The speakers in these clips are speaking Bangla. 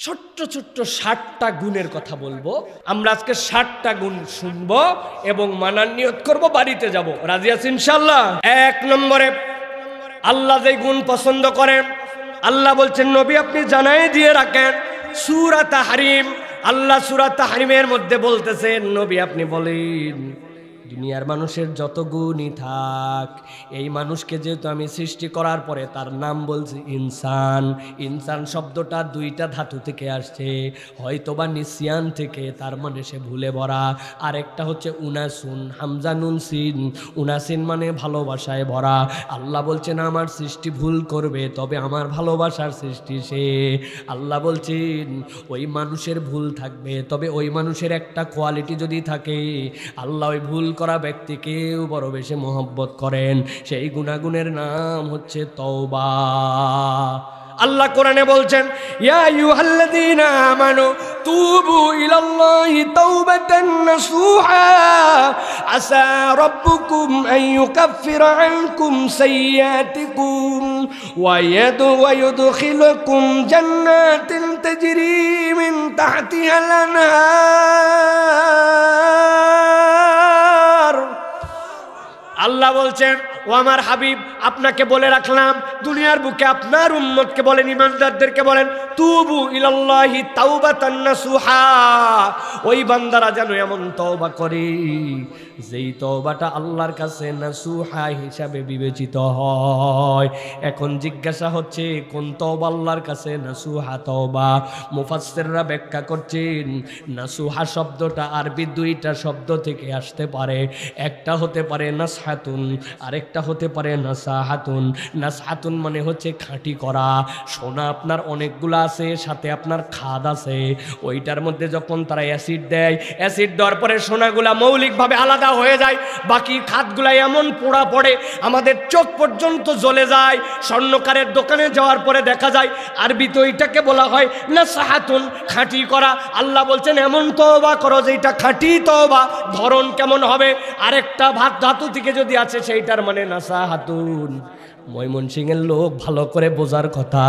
ছোট্ট ছোট্ট 60টা গুণের কথা বলবো। আমরা আজকে 60টা গুণ শুনবো এবং মানার নিয়ত করব, বাড়িতে যাব। রাজি আছি ইনশাআল্লাহ? 1 নম্বরে, আল্লাহ যে গুণ পছন্দ করেন, আল্লাহ বলছেন নবী আপনি জানাই দিয়ে রাখেন। সূরা তাহরিম, আল্লাহ সূরা তাহরিমের মধ্যে বলতেছেন নবী আপনি বলেন দুনিয়ার মানুষের যত গুণই থাক, এই মানুষকে যেহেতু আমি সৃষ্টি করার পরে তার নাম বলছি ইনসান। ইনসান শব্দটা 2টা ধাতু থেকে আসছে, হয়তোবা নিসিয়ান থেকে, তার মানে সে ভুলে ভরা। আরেকটা হচ্ছে উনাসুন, হামজা নুন সিন, উনাসিন মানে ভালোবাসায় ভরা। আল্লাহ বলছেন আমার সৃষ্টি ভুল করবে, তবে আমার ভালোবাসার সৃষ্টি সে। আল্লাহ বলছেন ওই মানুষের ভুল থাকবে, তবে ওই মানুষের একটা কোয়ালিটি যদি থাকে, আল্লাহ ওই ভুল করা ব্যক্তিকেও বড় বেশি মহব্বত করেন। সেই গুণাগুণের নাম হচ্ছে তওবা। আল্লাহ কোরআনে বলছেন ইয়া আইয়ুহাল্লাযীনা আমানু তুবু ইলাল্লাহি তাওবাতান নাসুহা আসা রাব্বুকুম আন ইউকাফিরা আনকুম সাইয়্যাতিকুম ওয়া ইউদখিলুকুম জান্নাতিন তাজরি মিন তাহতিহাল আনহার। আল্লাহ বলছেন ও আমার হাবিব আপনাকে বলে রাখলাম, দুনিয়ার বুকে আপনার উম্মতকে বলেন, ইমানদারদেরকে বলেন তুবু ইলাল্লাহি তাওবাতান নাসুহা। ওই বান্দারা যেন এমন তওবা করে যেই তওবাটা আল্লাহর কাছে নাসুহা হিসাবে বিবেচিত হয়। এখন জিজ্ঞাসা হচ্ছে কোন তওবা আল্লাহর কাছে নাসুহা তওবা? মুফাসসিররা ব্যাখ্যা করছেন নাসুহা শব্দটা আরবি 2টা শব্দ থেকে আসতে পারে। একটা হতে পারে নাসহাতুন, আরেকটা হতে পারে নাসাহাতুন। নাসহাতুন মানে হচ্ছে খাঁটি করা। সোনা আপনার অনেকগুলো আছে, সাথে আপনার খাদ আছে, ওইটার মধ্যে যখন তারা অ্যাসিড দেয়, অ্যাসিড দেওয়ার পরে সোনাগুলা মৌলিকভাবে আলাদা হয়ে যায়, বাকি খাদগুলা এমন পোড়া পড়ে আমাদের চোখ পর্যন্ত জ্বলে যায়। স্বর্ণকারের দোকানে যাওয়ার পরে দেখা যায় আরবিতে ওইটাকে বলা হয় নাসাহাতুন, খাঁটি করা। আল্লাহ বলছেন এমন তওবা করো যেটা খাঁটি তওবা। ধরন কেমন হবে? আরেকটা ভাত ধাতু থেকে যদি আছে সেইটার মানে নাসাহাতুন। ময়মনসিংহের লোক ভালো করে বোঝার কথা।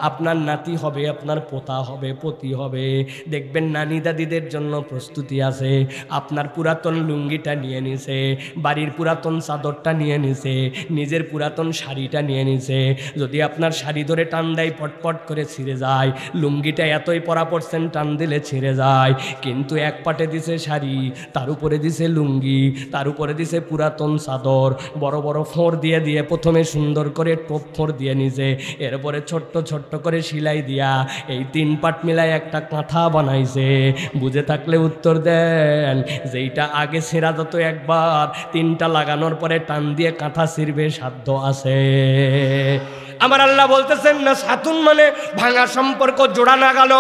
আপনার নাতি হবে, আপনার পোতা হবে, পতি হবে, দেখবেন নানি দাদিদের জন্য প্রস্তুতি আছে। আপনার পুরাতন লুঙ্গিটা নিয়ে নিছে, বাড়ির পুরাতন চাদরটা নিয়ে নিছে, নিজের পুরাতন শাড়িটা নিয়ে নিছে। যদি আপনার শাড়ি ধরে টান দেয় পটপট করে ছিঁড়ে যায়, লুঙ্গিটা এতই পরা পড়ছেন টান দিলে ছিঁড়ে যায়। কিন্তু এক পাটে দিছে শাড়ি, তার উপরে দিছে লুঙ্গি, তার উপরে দিছে পুরাতন চাদর, বড় বড় ফোঁড় দিয়ে দিয়ে প্রথমে সুন্দর করে টোপ ফোঁড় দিয়ে নিছে, এরপরে ছোট্ট ছোট্ট করে সেলাই দিয়া এই 3 পাট মিলাই একটা কাঁথা বানাইছে। বুঝে থাকলে উত্তর দেন। যেইটা আগে ছেঁড়া যত একবার, 3টা লাগানোর পরে টান দিয়ে কাঁথা ছিঁড়বে সাধ্য আছে। আমার আল্লাহ বলতেছেন না সাতুন মানে ভাঙা সম্পর্ক জোড়া না গেল।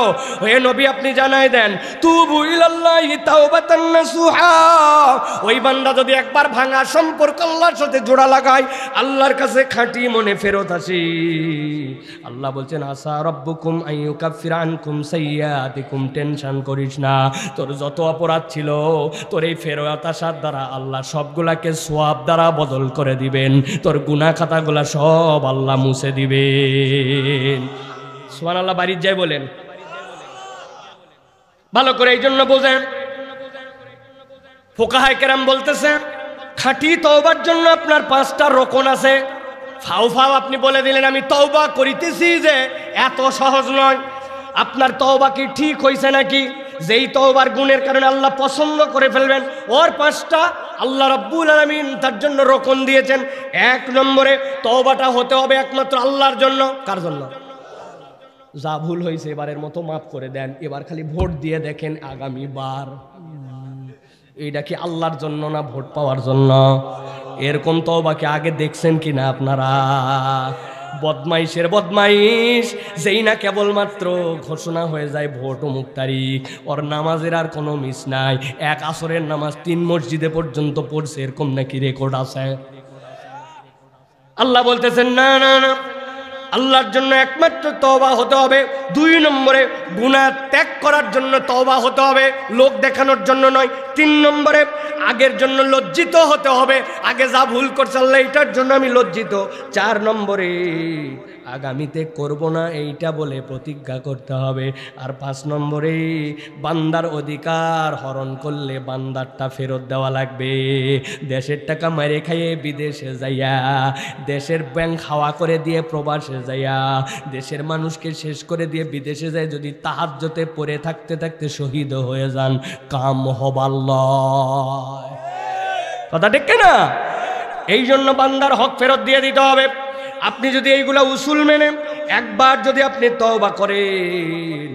হে নবী আপনি জানাই দেন তুবু ইলাল্লাহি তাওবাতান নাসুহা। ওই বান্দা যদি একবার ভাঙা সম্পর্ক আল্লাহর সাথে জোড়া লাগায়, আল্লাহর কাছে খাঁটি মনে ফেরত আসি, আল্লাহ বলছেন আসা রাব্বুকুম আন ইউকাফিরা আনকুম সাইয়্যাতিকুম। টেনশন করিস না, তোর যত অপরাধ ছিল তোর এই ফেরত আসার দ্বারা আল্লাহ সবগুলাকে সওয়াব দ্বারা বদল করে দিবেন। তোর গুনাহ খাতাগুলা সব আল্লাহ মুছে দিবেন। সুবহানাল্লাহ। বাড়ির যাই বলেন ভালো করে। এই জন্য বোঝেন ফুকাহায়ে কেরাম বলতেছেন খাঁটি তওবার জন্য আপনার 5টা রকন আছে। ফাও ফাও আপনি বলে দিলেন আমি তওবা করিতেছি, যে এত সহজ নয়। আপনার তওবা কি ঠিক হয়েছে নাকি? যেই তওবার গুণের কারণে আল্লাহ পছন্দ করে ফেলবেন, ওর 5টা আল্লাহ রাব্বুল আলামিন তার জন্য রকন দিয়েছেন। 1 নম্বরে তওবাটা হতে হবে একমাত্র আল্লাহর জন্য। কার জন্য? যা ভুল হয়েছে এবারের মতো মাফ করে দেন, এবার খালি ভোট দিয়ে দেখেন আগামী বার এইটা কি আল্লাহর জন্য না ভোট পাওয়ার জন্য? এরকম তওবাকে আগে দেখছেন কিনা আপনারা? বদমাইশের বদমাইশ, যেই না কেবলমাত্র ঘোষণা হয়ে যায় ভোট অমুক তারিখ, ওর নামাজের আর কোনো মিস নাই। 1 আসরের নামাজ 3 মসজিদে পর্যন্ত পড়ছে, এরকম নাকি রেকর্ড আছে? আল্লাহ বলতেছেন না না না, আল্লাহর জন্য একমাত্র তওবা হতে হবে। 2 নম্বরে গুনাহ ত্যাগ করার জন্য তওবা হতে হবে, লোক দেখানোর জন্য নয়। 3 নম্বরে আগের জন্য লজ্জিত হতে হবে, আগে যা ভুল করছে আল্লাহ এটার জন্য আমি লজ্জিত। 4 নম্বরে আগামীতে করব না এইটা বলে প্রতিজ্ঞা করতে হবে। আর 5 নম্বরে বান্দার অধিকার হরণ করলে বান্দারটা ফেরত দেওয়া লাগবে। দেশের টাকা মেরে খাইয়ে বিদেশে যাইয়া, দেশের ব্যাংক হাওয়া করে দিয়ে প্রবাসে যাইয়া, দেশের মানুষকে শেষ করে দিয়ে বিদেশে যায় যদি তাহাজ্জুদে পড়ে থাকতে থাকতে শহীদ হয়ে যান, কাম হবাল্লাহ। কথা ঠিক না? এই জন্য বান্দার হক ফেরত দিয়ে দিতে হবে। আপনি যদি এইগুলা উসুল মেনে একবার যদি আপনি তওবা করেন,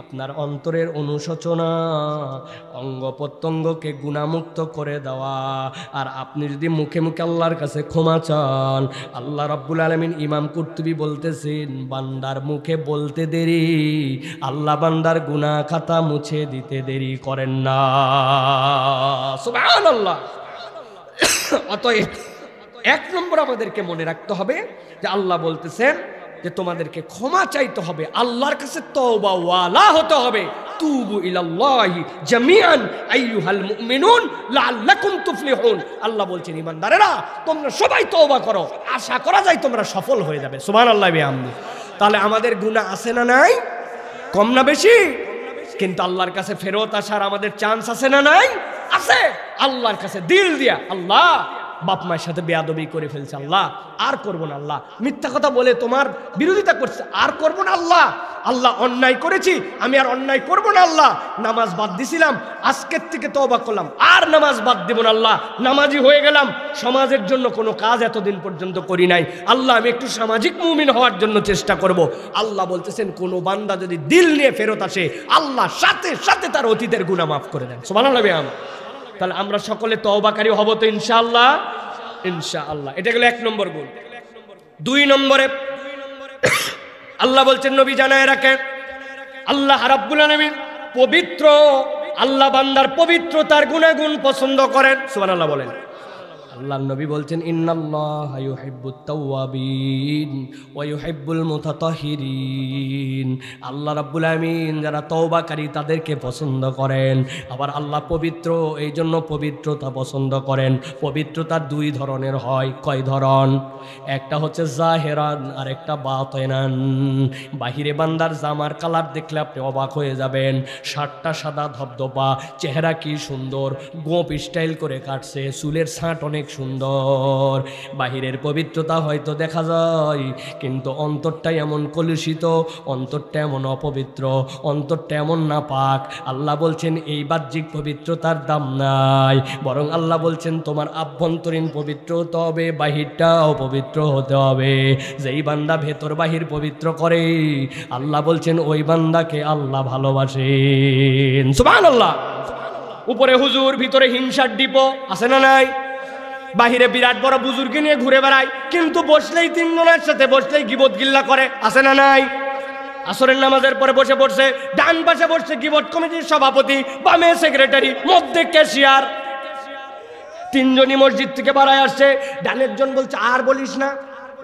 আপনার অন্তরের অনুশোচনা, অঙ্গ প্রত্যঙ্গকে গুণামুক্ত করে দেওয়া, আর আপনি যদি মুখে মুখে আল্লাহর কাছে ক্ষমা চান, আল্লাহ রাব্বুল আলামিন ইমাম কুরতুবী বলতেছেন, বান্দার মুখে বলতে দেরি, আল্লাহ বান্দার গুনাহ খাতা মুছে দিতে দেরি করেন না। সুবহানাল্লাহ। অতএব 1 নম্বর আমাদেরকে মনে রাখতে হবে যে আল্লাহ বলতেছেন যে তোমাদেরকে ক্ষমা চাইতে হবে, আল্লাহর কাছে তওবা ওয়ালা হতে হবে। তুবু ইলাল্লাহি জামিআন আইয়ুহাল মুমিনুন লাআল্লাকুম তুফলিহুন। আল্লাহ বলছেন ঈমানদারেরা তোমরা সবাই তওবা করো, আশা করা যায় তোমরা সফল হয়ে যাবে। সুবহানাল্লাহি বিহামদি। তাহলে আমাদের গুনাহ আছে না নাই? কম না বেশি? কিন্তু আল্লাহর কাছে ফেরত আসার আমাদের চান্স আছে না নাই? আছে। আল্লাহর কাছে দিল দিয়া, আল্লাহ বাপ মায়ের সাথে বেয়াদবি করে ফেলছে, আল্লাহ আর করব না, আল্লাহ মিথ্যা কথা বলে তোমার বিরোধিতা করছে, আর করব না, আল্লাহ আল্লাহ অন্যায় করেছি, আমি আর অন্যায় করব না, আল্লাহ নামাজ বাদ দিছিলাম, আজকের থেকে তওবা করলাম, আর নামাজ বাদ দেব না, আল্লাহ নামাজি হয়ে গেলাম, সমাজের জন্য কোনো কাজ এতদিন পর্যন্ত করি নাই, আল্লাহ আমি একটু সামাজিক মুমিন হওয়ার জন্য চেষ্টা করব। আল্লাহ বলতেছেন কোনো বান্দা যদি দিল নিয়ে ফেরত আসে, আল্লাহ সাথে সাথে তার অতীতের গুনাহ মাফ করে দেন। সুবহানাল্লাহ। তাহলে আমরা সকলে তওবাকারী হব তো ইনশাআল্লাহ? ইনশাআল্লাহ। এটা গেল 1 নম্বর গুণ। 2 নম্বরে আল্লাহ বলছেন নবী জানায় রাখেন, আল্লাহ রাব্বুল আলামিন পবিত্র, আল্লাহ বান্দার পবিত্রতার গুণাগুণ পছন্দ করেন। সুবহানাল্লাহ বলেন। আল্লাহর নবী বলছেন ইন্নাল্লাহা ইউহিব্বুত তাওয়াবিন ওয়া ইউহিব্বুল মুতাতাহহিরিন। আল্লাহ রাব্বুল আলামিন যারা তওবাকারী তাদেরকে পছন্দ করেন। আবার আল্লাহ পবিত্র, এই জন্য পবিত্রতা পছন্দ করেন। পবিত্রতা 2 ধরনের হয়। কয় ধরন? একটা হচ্ছে জাহেরান আর একটা বাতিনান। বাহিরে বান্দার জামার কালার দেখলে আপনি অবাক হয়ে যাবেন, শার্টটা সাদা ধবধবা, চেহারা কি সুন্দর, গোপ স্টাইল করে কাটছে, চুলের ছাঁট অনেক সুন্দর, বাহিরের পবিত্রতা হয়তো দেখা যায়, কিন্তু অন্তরটা এমন কলুষিত, অন্তরটা এমন অপবিত্র, অন্তরটা এমন নাপাক। আল্লাহ বলছেন এই বাহ্যিক পবিত্রতার দাম নাই, বরং আল্লাহ বলছেন তোমার আভ্যন্তরীণ পবিত্র হতে হবে, বাহিরটাও পবিত্র হতে হবে। যেই বান্দা ভেতর বাহির পবিত্র করে, আল্লাহ বলছেন ওই বান্দাকে আল্লাহ ভালোবাসেন। সুবহানাল্লাহ। উপরে হুজুর, ভিতরে হিংসার ডিপো আছে না নাই? বাহিরে বিরাট বড় বুজুর্গ নিয়ে ঘুরে বেড়ায়, কিন্তু বসলেই 3 জনের সাথে বসলেই গিবত গিল্লা করে, আছে না নাই? আসরের নামাজের পরে বসে পড়ছে, ডান পাশে বসছে গিবত কমিটির সভাপতি, বামে সেক্রেটারি, মধ্যে ক্যাশিয়ার। 3 জনই মসজিদ থেকে বাড়ায় আসছে, ডানের জন বলছে আর বলিস না,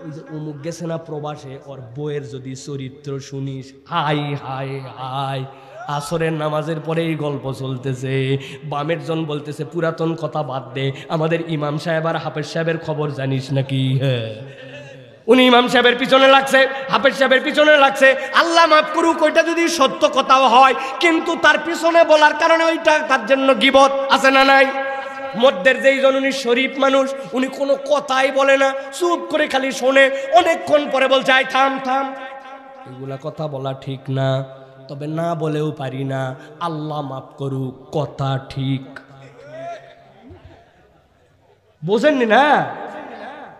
ওই যে অমুক গেছে না প্রবাসে, ওর বইয়ের যদি চরিত্র শুনিস, হাই হাই হাই। আসরের নামাজের পরে এই গল্প চলতেছে। বামের জন বলতেছে পুরাতন কথা বাদ দে, আমাদের ইমাম সাহেব আর হাফেজ সাহেবের খবর জানিস নাকি? হ্যাঁ, উনি ইমাম সাহেবের পিছনে লাগছে, হাফেজ সাহেবের পিছনে লাগছে। আল্লাহ মাফ করুক, ওইটা যদি সত্য কথাও হয়, কিন্তু তার পিছনে বলার কারণে ওইটা তার জন্য গীবত, আছে না নাই? মধ্যের যেই জন উনি শরীফ মানুষ, উনি কোনো কথাই বলে না, চুপ করে খালি শোনে, অনেকক্ষণ পরে বলছে আই থাম থাম, এগুলা কথা বলা ঠিক না, তবে না বলেও পারি না, আল্লাহ মাফ করুক, কথা ঠিক। বোঝেননি না?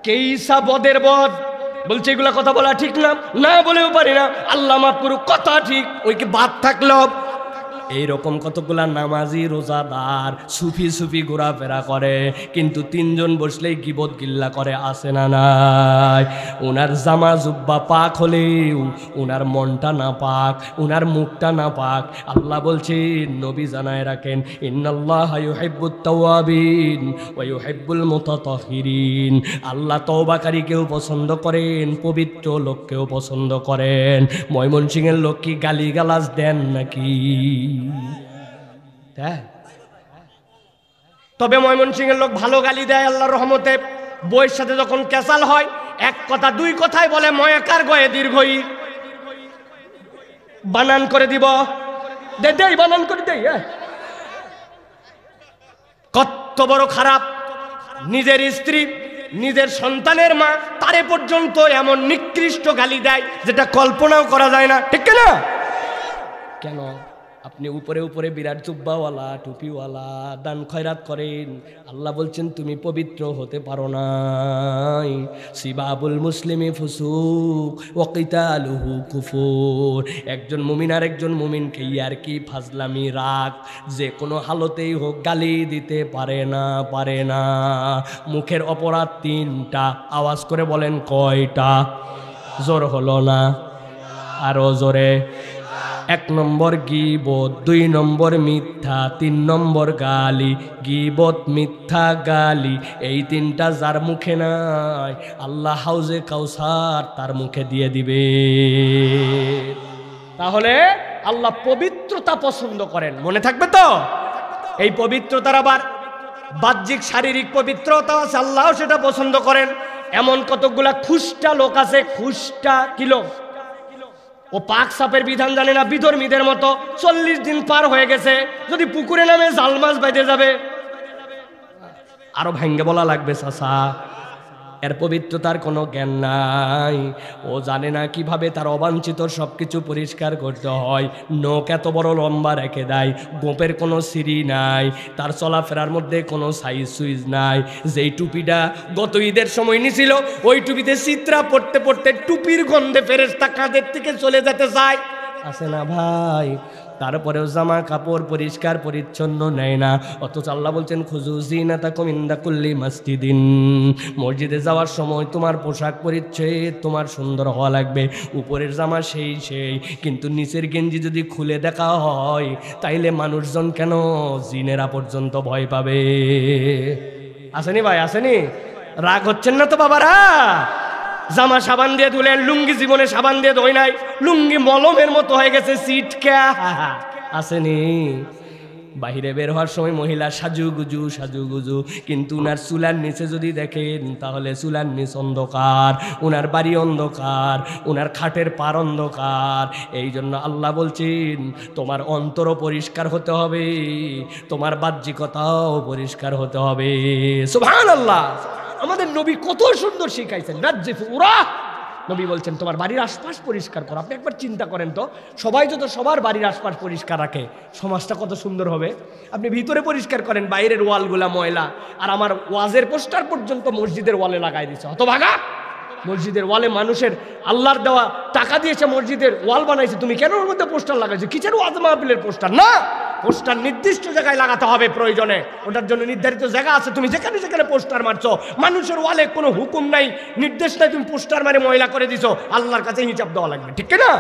কেইসা বদের বদ বলছে এগুলা কথা বলা ঠিক না, না বলেও পারি না, আল্লাহ মাফ করুক, কথা ঠিক। ওই কি বাদ থাকলো? এইরকম কতগুলা নামাজি রোজাদার সুফি সুফি ঘোরাফেরা করে, কিন্তু 3 জন বসলেই গিবত গিল্লা করে, আসে না নাই? ওনার জামা জুব্বা পাক হলেও ওনার মনটা না পাক, ওনার মুখটা না পাক। আল্লাহ বলছেন, নবী জানায় রাখেন, ইন্নাল্লাহা ইউহিব্বুত তাওয়াবিন ওয়া ইউহিব্বুল মুতাতাহহিরিন। আল্লাহ তওবাকারীকেও পছন্দ করেন, পবিত্র লোককেও পছন্দ করেন। ময়মনসিংহের লোক কি গালিগালাজ দেন নাকি? তবে ময়মনসিংহের লোক ভালো গালি দেয় আল্লাহর রহমতে। বইয়ের সাথে যখন ক্যাসাল হয়, এক কথা দুই কথায় বলে ময়াকার গয়ে দীর্ঘই। বানান করে দিব, দেই বানান করে দেই। কত বড় খারাপ! নিজের স্ত্রী, নিজের সন্তানের মা, তারে পর্যন্ত এমন নিকৃষ্ট গালি দেয় যেটা কল্পনাও করা যায় না, ঠিক না? কেন? আপনি উপরে উপরে বিরাট জুব্বাওয়ালা, টুপিওয়ালা, দান খয়রাত করেন, আল্লাহ বলছেন তুমি পবিত্র হতে পারো নাই। সিবাবুল মুসলিমি ফুসুক ওয়া কিতালুহু কুফুর। একজন মুমিন আর একজন মুমিনকে ইয়ার কি ফাজলামি রাগ যে কোনো হালতেই হোক গালি দিতে পারে না। মুখের অপরাধ 3টা। আওয়াজ করে বলেন কয়টা? জোর হলো না, আরো জোরে। 1 নম্বর গীবত, 2 নম্বর মিথ্যা, 3 নম্বর গালি। গীবত, মিথ্যা, গালি, এই 3টা যার মুখে নাই আল্লাহ হাউজে কাউসার তার মুখে দিয়ে দিবে। তাহলে আল্লাহ পবিত্রতা পছন্দ করেন, মনে থাকবে তো? এই পবিত্রতার আবার বাহ্যিক শারীরিক পবিত্রতা আছে, আল্লাহ সেটা পছন্দ করেন। এমন কতগুলা খুষ্টা লোক আছে, খুষ্টা কিলো, ও পাক সাপের বিধান জানে না, বিধর্মীদের মতো। 40 দিন পার হয়ে গেছে, যদি পুকুরে নামে জাল মাছ বাইতে যাবে, আরো ভাঙ্গে বলা লাগবে চাচা। এর পবিত্রতার কোনো জ্ঞান নাই, ও জানে না কিভাবে তার অবাঞ্ছিত সবকিছু পরিষ্কার করতে হয়। নখ এত বড় লম্বা রেখে দেয়, গোপের কোনো সিঁড়ি নাই, তার চলাফেরার মধ্যে কোনো সাইজ সুইজ নাই। যেই টুপিটা গত ঈদের সময় নিছিল, ওই টুপিতে চিত্রা পড়তে পড়তে টুপির গন্ধে ফেরেশতা কাঁধের থেকে চলে যেতে চায়, আছে না ভাই? তারপরেও জামা কাপড় পরিষ্কার পরিচ্ছন্ন নেয় না। অথচ আল্লাহ বলছেন খুযু যিনাতাকুম ইনদা কুল্লি মাসজিদিন। মসজিদে যাওয়ার সময় তোমার পোশাক পরিচ্ছদ তোমার সুন্দর হওয়া লাগবে। উপরের জামা সেই, কিন্তু নিচের গেঞ্জি যদি খুলে দেখা হয় তাইলে মানুষজন কেন জিনেরা পর্যন্ত ভয় পাবে। আসেনি ভাই, আসেনি? রাগ হচ্ছেন না তো বাবারা? জামা সাবান দিয়ে ধুলেন, লুঙ্গি জীবনে সাবান দিয়ে ধোয় নাই, লুঙ্গি মলমের মতো হয়ে গেছে, সিটকা আসেনি? বাহিরে বের হওয়ার সময় মহিলা সাজুগুজু, কিন্তু উনার চুলার নিচে যদি দেখেন তাহলে চুলার নিচ অন্ধকার, উনার বাড়ি অন্ধকার, উনার খাটের পার অন্ধকার। এই জন্য আল্লাহ বলছেন তোমার অন্তরও পরিষ্কার হতে হবে, তোমার বাহ্যিকতাও পরিষ্কার হতে হবে। সুবহানাল্লাহ! আমাদের নবী কত সুন্দর শিখাইছেন। নবী বলছেন তোমার বাড়ির আশপাশ পরিষ্কার করো। আপনি একবার চিন্তা করেন তো, সবাই যত সবার বাড়ির আশপাশ পরিষ্কার রাখে, সমাজটা কত সুন্দর হবে। আপনি ভিতরে পরিষ্কার করেন, বাইরের ওয়ালগুলা ময়লা। আর আমার ওয়াজের পোস্টার পর্যন্ত মসজিদের ওয়ালে লাগাই দিচ্ছে, হতভাগা। মসজিদের ওয়ালে মানুষের আল্লাহর দেওয়া টাকা দিয়েছে, মসজিদের ওয়াল বানাইছে, তুমি কেন ওর মধ্যে পোস্টার লাগাইছো? কিসের ওয়াজ মাহফিলের পোস্টার? না, পোস্টার নির্দিষ্ট জায়গায় লাগাতে হবে প্রয়োজনে, ওটার জন্য নির্ধারিত জায়গা আছে। তুমি যেখানে যেখানে পোস্টার মারছো, মানুষের ওয়ালে কোনো হুকুম নাই, নির্দেশ নাই, তুমি পোস্টার মারে ময়লা করে দিছো, আল্লাহর কাছে হিসাব দেওয়া লাগবে, ঠিক না?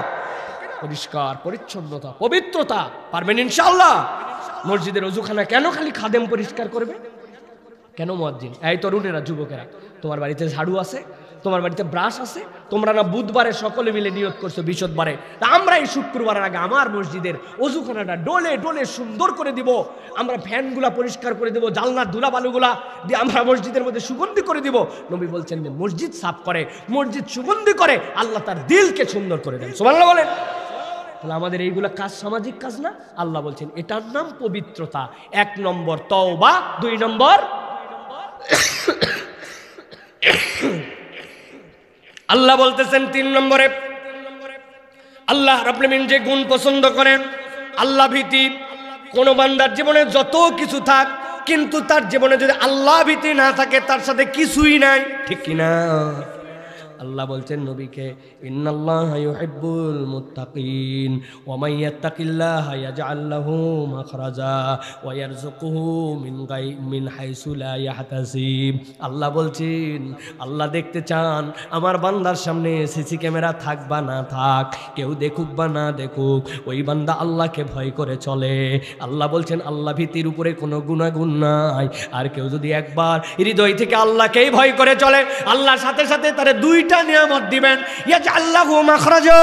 পরিষ্কার পরিচ্ছন্নতা, পবিত্রতা পারবেন ইনশাআল্লাহ। মসজিদের ওযুখানা কেন খালি খাদেম পরিষ্কার করবে? কেন মুয়াজ্জিন? এই তরুণেরা, যুবকেরা, তোমার বাড়িতে ঝাড়ু আছে, তোমার বাড়িতে ব্রাশ আছে, তোমরা না বুধবারে সকলে মিলে নিয়ত করছো বিশদবারে, আমরা এই শুক্রবারের আগে আমার মসজিদের ওযুখানাটা ডলে ডলে সুন্দর করে দিব, আমরা ফ্যানগুলা পরিষ্কার করে দিব, জানলার ধুলাবালুগুলা দিয়ে আমরা মসজিদের মধ্যে সুগন্ধি করে দিব। নবী বলছেন যে মসজিদ সাফ করে, মসজিদ সুগন্ধি করে, আল্লাহ তার দিলকে সুন্দর করে দেন। সুবহানাল্লাহ বলেন। তাহলে আমাদের এইগুলা কাজ সামাজিক কাজ না? আল্লাহ বলছেন এটার নাম পবিত্রতা। 1 নম্বর তওবা, 2 নম্বর আল্লাহ বলতেছেন 3 নম্বরে আল্লাহ রাব্বুল আলামিন যে গুণ পছন্দ করেন, আল্লাহ ভীতি। কোন বান্দার জীবনে যত কিছু থাক, কিন্তু তার জীবনে যদি আল্লাহ ভীতি না থাকে, তার সাথে কিছুই নাই, ঠিক কিনা? আল্লাহ বলছেন নবীকে, ইন্নাল্লাহা ইউহিব্বুল মুত্তাকিন ওয়া মান ইয়াত্তাকিল্লাহা ইয়াজআল লাহু মাখরাজা ওয়া ইয়ারযুকুহু মিন হাইসু লা ইয়াহতাসিব। আল্লাহ বলছেন, আল্লাহ দেখতে চান আমার বান্দার সামনে সিসি ক্যামেরা থাক বা না থাক, কেউ দেখুক বা না দেখুক, ওই বান্দা আল্লাহকে ভয় করে চলে। আল্লাহ বলছেন আল্লাহ ভীতির উপরে কোনো গুনাহগুণ নাই। আর কেউ যদি একবার হৃদয় থেকে আল্লাহকেই ভয় করে চলে, আল্লাহর সাথে সাথে তারে 2টা নিয়ামত দিবেন, ইয়াজআল্লাহু মাখরাজা,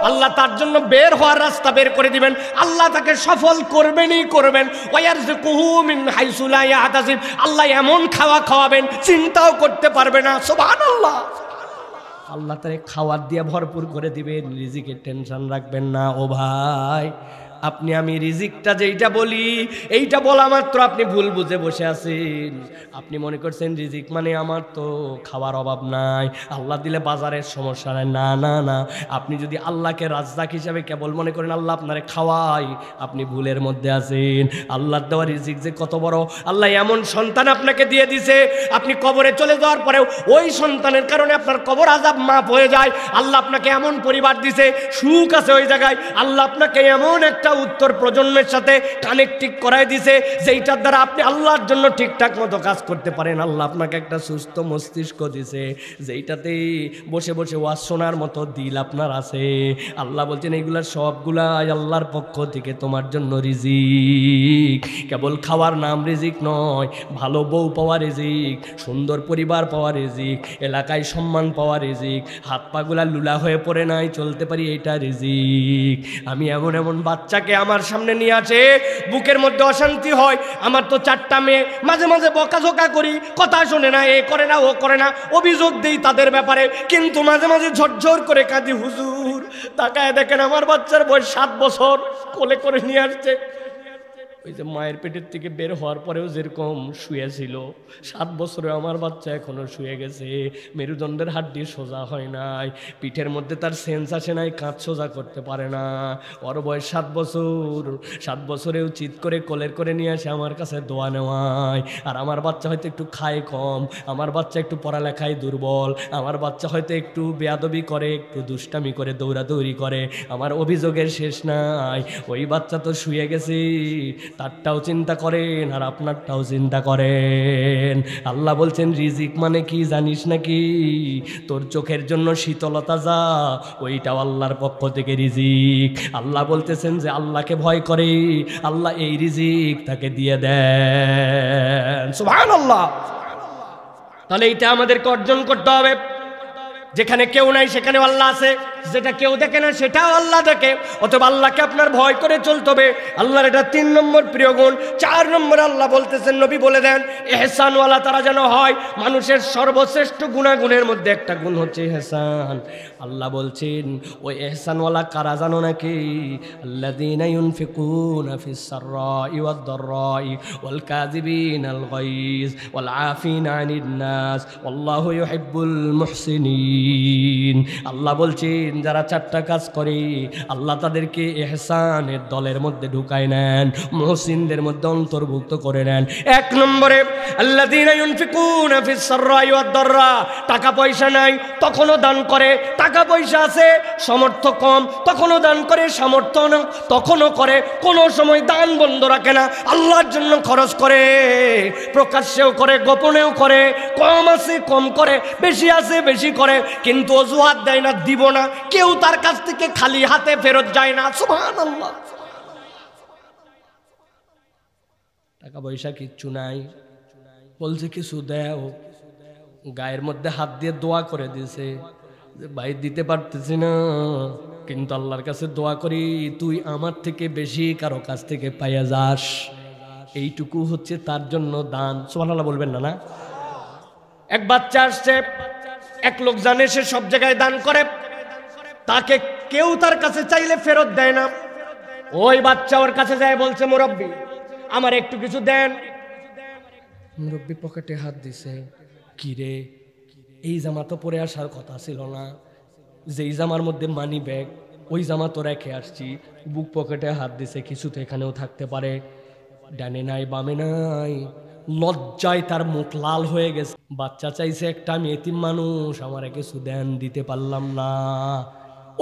আল্লাহ তার জন্য বের হওয়ার রাস্তা বের করে দিবেন, আল্লাহ তাকে সফল করবেনই করবেন। ওয়া ইয়ারযুকুহু মিন হাইসু লা ইয়াহতাসিব, আল্লাহ এমন খাওয়াবেন চিন্তাও করতে পারবে না। সুবহানাল্লাহ। আল্লাহ তারে খাওয়ার দিয়ে ভরপুর করে দিবেন, রিজিকের টেনশন রাখবেন না। ও ভাই, আপনি আমি রিজিকটা যেইটা বলি, এইটা বলা মাত্র আপনি ভুল বুঝে বসে আছেন। আপনি মনে করছেন রিজিক মানে আমার তো খাওয়ার অভাব নাই, আল্লাহ দিলে বাজারের সমস্যা নাই। না না না, আপনি যদি আল্লাহকে রাজ্জাক হিসাবে কেবল মনে করেন আল্লাহ আপনারে খাওয়াই, আপনি ভুলের মধ্যে আছেন। আল্লাহর দেওয়া রিজিক যে কত বড়! আল্লাহ এমন সন্তান আপনাকে দিয়ে দিছে, আপনি কবরে চলে যাওয়ার পরেও ওই সন্তানের কারণে আপনার কবর আযাব মাফ হয়ে যায়। আল্লাহ আপনাকে এমন পরিবার দিছে, সুখ আছে ওই জায়গায়। আল্লাহ আপনাকে এমন একটা উত্তর প্রজন্মের সাথে কানেক্টিং করায় দিছে, যেইটার দ্বারা আপনি আল্লাহর জন্য ঠিকঠাক মতো কাজ করতে পারেন। আল্লাহ আপনাকে একটা সুস্থ মস্তিষ্ক দিছে, যেইটাতে বসে বসে ওয়াজ শোনার মতো দিল আপনার আছে। আল্লাহ বলছেন এইগুলার সবগুলাই আল্লাহর পক্ষ থেকে তোমার জন্য রিজিক। কেবল খাওয়ার নাম রিজিক নয়, ভালো বউ পাওয়া রিজিক, সুন্দর পরিবার পাওয়া রিজিক, এলাকায় সম্মান পাওয়া রিজিক, হাত পাগুলা লুলা হয়ে পড়ে নাই, চলতে পারি, এটা রিজিক। আমি এমন এমন বাচ্চাকে আমার সামনে নিয়ে আসে, বুকের মধ্যে অশান্তি হয়। আমার তো 4টা মেয়ে, মাঝে মাঝে বকাঝকা করি, কথা শোনে না, এ করে না, ও করে না, অভিযোগ দেই তাদের ব্যাপারে, কিন্তু মাঝে মাঝে ঝরঝর করে কাঁদি। হুজুর তাকায় দেখেন, আমার বাচ্চার বয়স 7 বছর, কোলে করে নিয়ে আসছে। ওই যে মায়ের পেটের থেকে বের হওয়ার পরেও যেরকম শুয়েছিল, 7 বছরে আমার বাচ্চা এখনো শুয়ে গেছে। মেরুদণ্ডের হাড্ডি সোজা হয় নাই, পিঠের মধ্যে তার সেন্স আসে নাই, কাঁধ সোজা করতে পারে না। ওর বয়স 7 বছর, 7 বছরেও চিৎ করে কোলের করে নিয়ে আসে আমার কাছে দোয়া নেওয়ায়। আর আমার বাচ্চা হয়তো একটু খায় কম, আমার বাচ্চা একটু পড়ালেখায় দুর্বল, আমার বাচ্চা হয়তো একটু বেয়াদবি করে, একটু দুষ্টামি করে, দৌড়াদৌড়ি করে, আমার অভিযোগের শেষ নাই। ওই বাচ্চা তো শুয়ে গেছে, তারটাও চিন্তা করেন আর আপনারটাও চিন্তা করেন। আল্লাহ বলছেন রিজিক মানে কি জানিস নাকি? তোর চোখের জন্য শীতলতা যা, ওইটাও আল্লাহর পক্ষ থেকে রিজিক। আল্লাহ বলতেছেন যে আল্লাহকে ভয় করে, আল্লাহ এই রিজিক তাকে দিয়ে দেন। সুবহানাল্লাহ। তাহলে এইটা আমাদেরকে অর্জন করতে হবে। যেখানে কেউ নাই সেখানে আল্লাহ আছে, যেটা কেউ দেখে না সেটাও আল্লাহ দেখে। অতএব আল্লাহকে আপনার ভয় করে চলতে হবে। আল্লাহর এটা 3 নম্বর প্রিয় গুণ। 4 নম্বর আল্লাহ বলতেছেন, নবী বলে দেন, ইহসানওয়ালা তারা যেন হয়। মানুষের সর্বশ্রেষ্ঠ গুণাগুণের মধ্যে একটা গুণ হচ্ছে ইহসান। আল্লাহ বলছেন ওই ইহসানওয়ালা কারা জানো নাকি? আল্লাযীনা ইউনফিকুনা ফিস সাররাই ওয়াদ দাররাই ওয়াল কাযিবিনাল গায়জ ওয়াল আফিনা আনিন নাস আল্লাহু ইউহিব্বুল মুহসিনিন। আল্লাহ বলছেন যারা 4টা কাজ করে আল্লাহ তাদেরকে ইহসানের দলের মধ্যে ঢুকায় নেন, মুহসিনদের মধ্যে অন্তর্ভুক্ত করে নেন। 1 নম্বরে আল্লাযীনা ইউনফিকুনা ফিস সাররাই ওয়াদ দাররা, টাকা পয়সা নাই তখনও দান করে, টাকা পয়সা আছে সামর্থ্য কম তখনও দান করে, সামর্থ্য না তখনও করে, কোনো সময় দান বন্ধ রাখে না, আল্লাহর জন্য খরচ করে, প্রকাশ্যেও করে গোপনেও করে, কম আছে কম করে, বেশি আছে বেশি করে, কিন্তু অজুহাত দেয় না, দিব না। কেউ তার কাছ থেকে খালি হাতে ফেরত যায় না। সুবহানাল্লাহ। টাকা পয়সা কিচ্ছু নাই, বলছে কিছু দেও, গায়ের মধ্যে হাত দিয়ে দোয়া করে দিয়েছে যে ভাই দিতে পারতেছি না, কিন্তু আল্লাহর কাছে দোয়া করি তুই আমার থেকে বেশি কারো কাছ থেকে পাইয়া যাস। এইটুকু হচ্ছে তার জন্য দান। সুবহানাল্লাহ বলবেন না? না, এক বাচ্চা আসছে, এক লোক জানে সে সব জায়গায় দান করে, তাকে কেউ তার কাছে চাইলে ফেরত দেয় না। ওই বাচ্চা ওর কাছে যায়, বলছে মুরব্বি আমার একটু কিছু দেন। মুরব্বি পকেটে হাত দিছে, কি রে এই জামা তো পরে আসার কথা ছিল না, যেই জামার মধ্যে মানি ব্যাগ ওই জামা তো রেখে আসছি। বুক পকেটে হাত দিছে, কিছু তো এখানেও থাকতে পারে, ডানে নাই বামে নাই। লজ্জায় তার মুখ লাল হয়ে গেছে। বাচ্চা চাইছে একটা, আমি এতিম মানুষ, আমারে কিছু দেন, দিতে পারলাম না।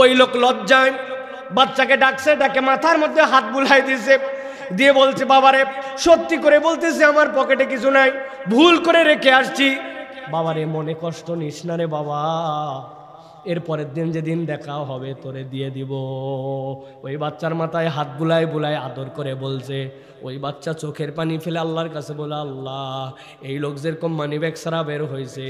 ওই লোক লজ্জায় বাচ্চাকে ডাকছে, ডাকে মাথার মধ্যে হাত বুলাই দিছে, দিয়ে বলছে বাবারে সত্যি করে বলতেছে আমার পকেটে কিছু নাই, ভুল করে রেখে আসছি। বাবারে মনে কষ্ট নিস না রে বাবা, এরপরের দিন যেদিন দেখা হবে তোরে দিয়ে দিব। ওই বাচ্চার মাথায় হাত বুলায় বুলায় আদর করে বলছে। ওই বাচ্চা চোখের পানি ফেলে আল্লাহর কাছে বলে, আল্লাহ এই লোক যেরকম মানি ব্যাগ ছাড়া বের হয়েছে,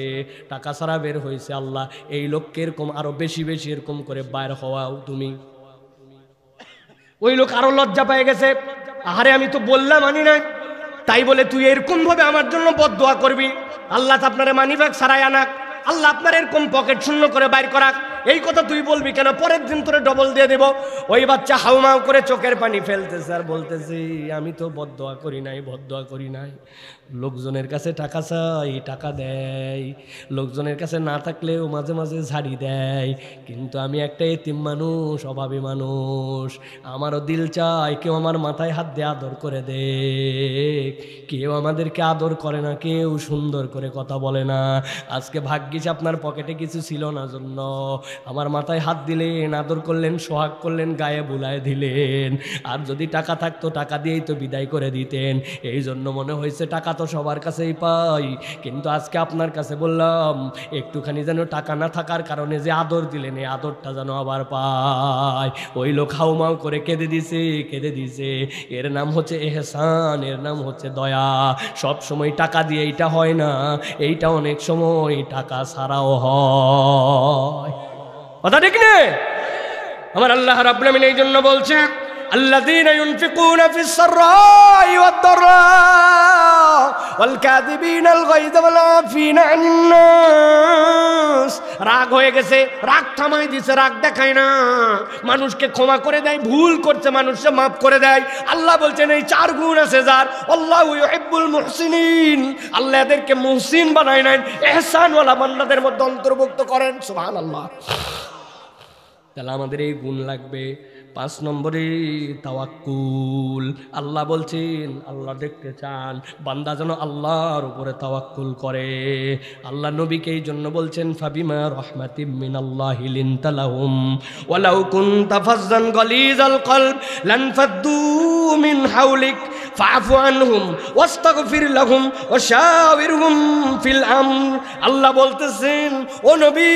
টাকা ছাড়া বের হয়েছে, আল্লাহ এই লোককে এরকম আরো বেশি বেশি এরকম করে বাইর হওয়াও তুমি। ওই লোক আরো লজ্জা পেয়ে গেছে, আরে আমি তো বললাম মানি নাই, তাই বলে তুই এরকম ভাবে আমার জন্য বদদোয়া করবি? আল্লাহ তো আপনারে মানি ব্যাগ ছাড়াই আনাক, আল্লাহ আপনার এরকম পকেট শূন্য করে বাইর করাক। এই কথা তুই বলবি কেন? পরের দিন তোরে ডবল দিয়ে দেব। ওই বাচ্চা হাউমাউ করে চোখের পানি ফেলতেছে আর বলতেছে, আমি তো বদদোয়া করি নাই, বদদোয়া করি নাই। লোকজনের কাছে টাকা চাই, টাকা দেয়। লোকজনের কাছে না থাকলেও মাঝে মাঝে ঝাড়ি দেয়। কিন্তু আমি একটা এতিম মানুষ, অভাবী মানুষ। আমারও দিল চাই কেউ আমার মাথায় হাত দিয়ে আদর করে দে। কেউ আমাদেরকে আদর করে না, কেউ সুন্দর করে কথা বলে না। আজকে ভাগ্যিস আপনার পকেটে কিছু ছিল না জন্য আমার মাথায় হাত দিলেন, আদর করলেন, সোহাগ করলেন, গায়ে বুলায় দিলেন। আর যদি টাকা থাকতো টাকা দিয়েই তো বিদায় করে দিতেন। এই জন্য মনে হয়েছে টাকা তো সবার কাছেই পাই, কিন্তু আজকে আপনার কাছে বললাম একটুখানি যেন টাকা না থাকার কারণে যে আদর দিলেন এই আদরটা যেন আবার পায়। ওই লোক হাউমাউ করে কেঁদে দিছে। এর নাম হচ্ছে এহসান, এর নাম হচ্ছে দয়া। সব সময় টাকা দিয়ে এইটা হয় না, এইটা অনেক সময় টাকা ছাড়াও হয়। কথা ঠিক না? আমার আল্লাহ রাব্বুল আমিন এই জন্য বলছে, আল্লাযীনা ইউনফিকুনা ফিস সাররাই ওয়াদ দাররা ওয়াল কাযিবিনাল গায়যা ওয়াল আফিনা আনিন নাস। রাগ হয়ে গেছে, রাগ থামাই দিছে, রাগ দেখায় না, মানুষকে ক্ষমা করে দেয়, ভুল করছে মানুষকে মাফ করে দেয়। আল্লাহ বলছেন এই 4 গুণ আছে যার, আল্লাহু ইউহিব্বুল মুহসিনিন। আল্লাহ এদেরকে মুহসিন বানায় নেন, ইহসানওয়ালা বান্দাদের মধ্যে অন্তর্ভুক্ত করেন। সুবহানাল্লাহ। তাহলে আমাদের এই গুণ লাগবে। 5 নম্বরে তাওয়াক্কুল। আল্লাহ বলছেন আল্লাহ দেখতে চান বান্দা যেন আল্লাহর উপরে তাওয়াক্কুল করে। আল্লাহ নবীকে এই জন্য বলছেন, ফাবিমা রাহমাতিম মিনাল্লাহি লিনতা লাহুম ওয়ালাউ কুনতা ফাজ্জান গালিজাল কলব লানফাদ্দু মিন হাওলিক ফাআফু আনহুম ওয়াস্তাগফির লাহুম ওয়াশাওিরহুম ফিল আমর। আল্লাহ বলতেছেন, ও নবী